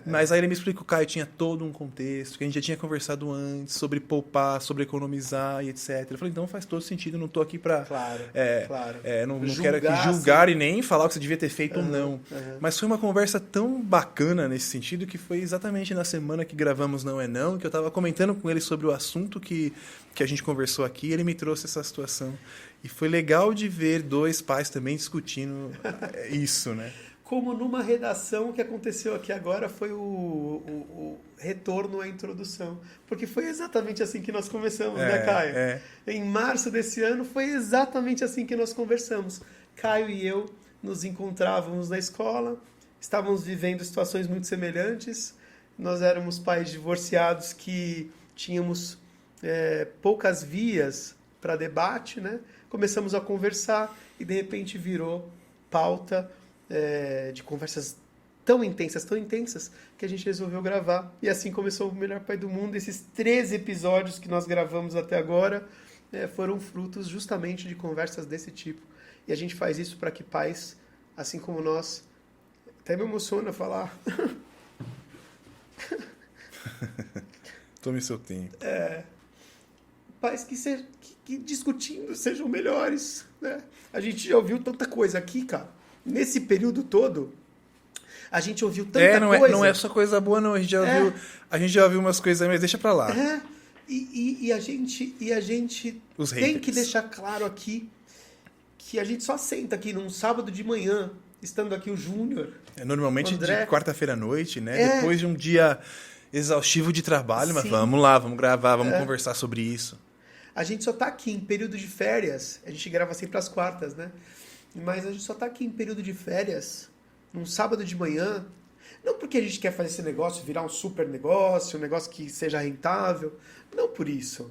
Mas aí ele me explicou, Caio, tinha todo um contexto, que a gente já tinha conversado antes sobre poupar, sobre economizar e etc. Eu falei, então faz todo sentido, não estou aqui para Claro, claro. não Julgar, quero aqui julgar e nem falar o que você devia ter feito ou não. Uhum. Mas foi uma conversa tão bacana nesse sentido que foi exatamente na semana que gravamos Não é Não, que eu estava comentando com ele sobre o assunto que a gente conversou aqui, e ele me trouxe essa situação. E foi legal de ver dois pais também discutindo isso, né? Como numa redação, o que aconteceu aqui agora foi o retorno à introdução. Porque foi exatamente assim que nós começamos, né, Caio? Em março desse ano, foi exatamente assim que nós conversamos. Caio e eu nos encontrávamos na escola, estávamos vivendo situações muito semelhantes. Nós éramos pais divorciados que tínhamos poucas vias para debate, né? Começamos a conversar e, de repente, virou pauta de conversas tão intensas, que a gente resolveu gravar. E assim começou o Melhor Pai do Mundo. Esses 13 episódios que nós gravamos até agora foram frutos justamente de conversas desse tipo. E a gente faz isso para que pais, assim como nós, até me emociona falar. Tome seu tempo. Pais que discutindo sejam melhores, né? A gente já ouviu tanta coisa aqui, cara. Nesse período todo, a gente ouviu tanta coisa. Não é só coisa boa, não. A gente já ouviu umas coisas, mas deixa pra lá. E a gente Os tem haters. que deixar claro aqui que a gente só senta aqui num sábado de manhã, estando aqui o Júnior. Normalmente André. de quarta-feira à noite, né? Depois de um dia exaustivo de trabalho, mas Sim. vamos lá, vamos gravar, vamos conversar sobre isso. A gente só tá aqui em período de férias. A gente grava sempre às quartas, né? Mas a gente só tá aqui em período de férias, num sábado de manhã. Não porque a gente quer fazer esse negócio virar um super negócio, um negócio que seja rentável. Não por isso.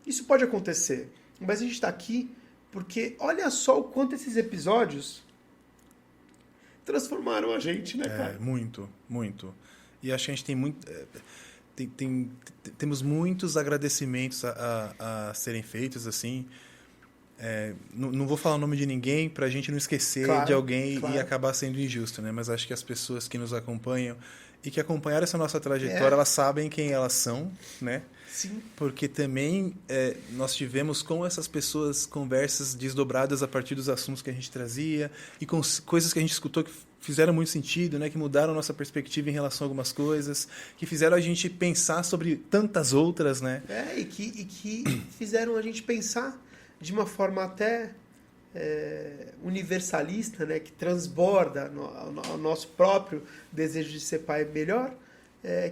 Isso pode acontecer. Mas a gente tá aqui porque olha só o quanto esses episódios transformaram a gente, né, cara? Muito, muito. E acho que a gente tem muito... temos muitos agradecimentos a serem feitos, assim. Não vou falar o nome de ninguém pra gente não esquecer de alguém e acabar sendo injusto, né? Mas acho que as pessoas que nos acompanham e que acompanharam essa nossa trajetória, elas sabem quem elas são, né? Sim. Porque também nós tivemos com essas pessoas conversas desdobradas a partir dos assuntos que a gente trazia e com coisas que a gente escutou que fizeram muito sentido, né? Que mudaram a nossa perspectiva em relação a algumas coisas, que fizeram a gente pensar sobre tantas outras, né? E que fizeram a gente pensar de uma forma até universalista, né? Que transborda o nosso próprio desejo de ser pai melhor,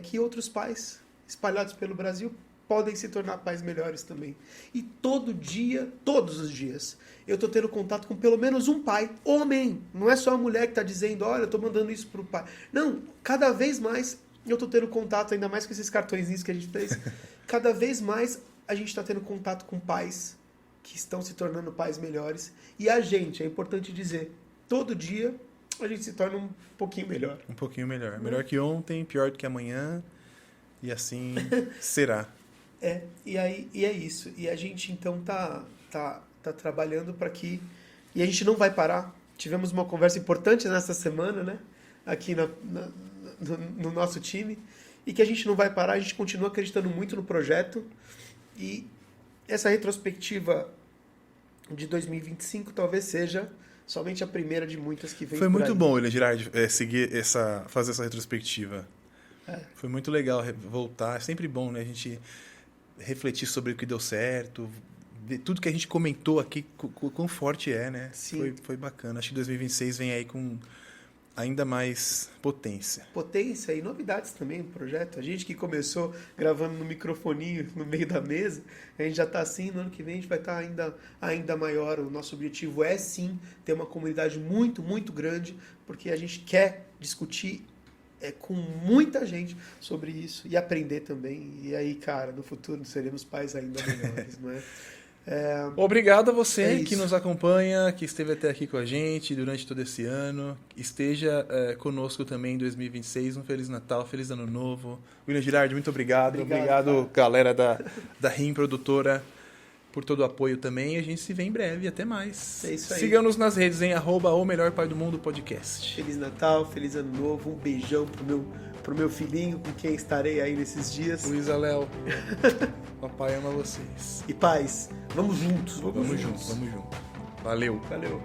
que outros pais espalhados pelo Brasil podem se tornar pais melhores também. E todo dia, todos os dias, eu estou tendo contato com pelo menos um pai, homem. Não é só a mulher que está dizendo, olha, eu estou mandando isso para o pai. Não, cada vez mais eu estou tendo contato, ainda mais com esses cartõezinhos que a gente fez, cada vez mais a gente está tendo contato com pais que estão se tornando pais melhores. E a gente, é importante dizer, todo dia a gente se torna um pouquinho melhor. Um pouquinho melhor. Melhor que ontem, pior do que amanhã. E assim será. E é isso. E a gente, então, tá trabalhando para que... E a gente não vai parar. Tivemos uma conversa importante nessa semana, né? Aqui no nosso time. E que a gente não vai parar. A gente continua acreditando muito no projeto. E essa retrospectiva de 2025 talvez seja somente a primeira de muitas que vem. Foi por muito aí. bom, William Girardi, fazer essa retrospectiva. Foi muito legal voltar. É sempre bom, né? A gente refletir sobre o que deu certo, ver tudo que a gente comentou aqui, quão forte né? Sim. Foi bacana. Acho que 2026 vem aí com ainda mais potência. Potência e novidades também no projeto. A gente que começou gravando no microfoninho no meio da mesa, a gente já está assim, no ano que vem a gente vai estar ainda maior. O nosso objetivo é sim ter uma comunidade muito, muito grande, porque a gente quer discutir com muita gente sobre isso e aprender também. E aí, cara, no futuro seremos pais ainda melhores, não é? Obrigado a você que nos acompanha, que esteve até aqui com a gente durante todo esse ano. Esteja conosco também em 2026. Um Feliz Natal, Feliz Ano Novo. William Girardi, muito obrigado. Obrigado galera da RIM Produtora, por todo o apoio também. A gente se vê em breve. Até mais. É isso aí. Siga-nos nas redes em @o melhor pai do mundo podcast. Feliz Natal, Feliz Ano Novo. Um beijão pro meu filhinho, com quem estarei aí nesses dias. Luísa Léo. Papai ama vocês. E paz, vamos juntos. Vamos juntos. Valeu. Valeu.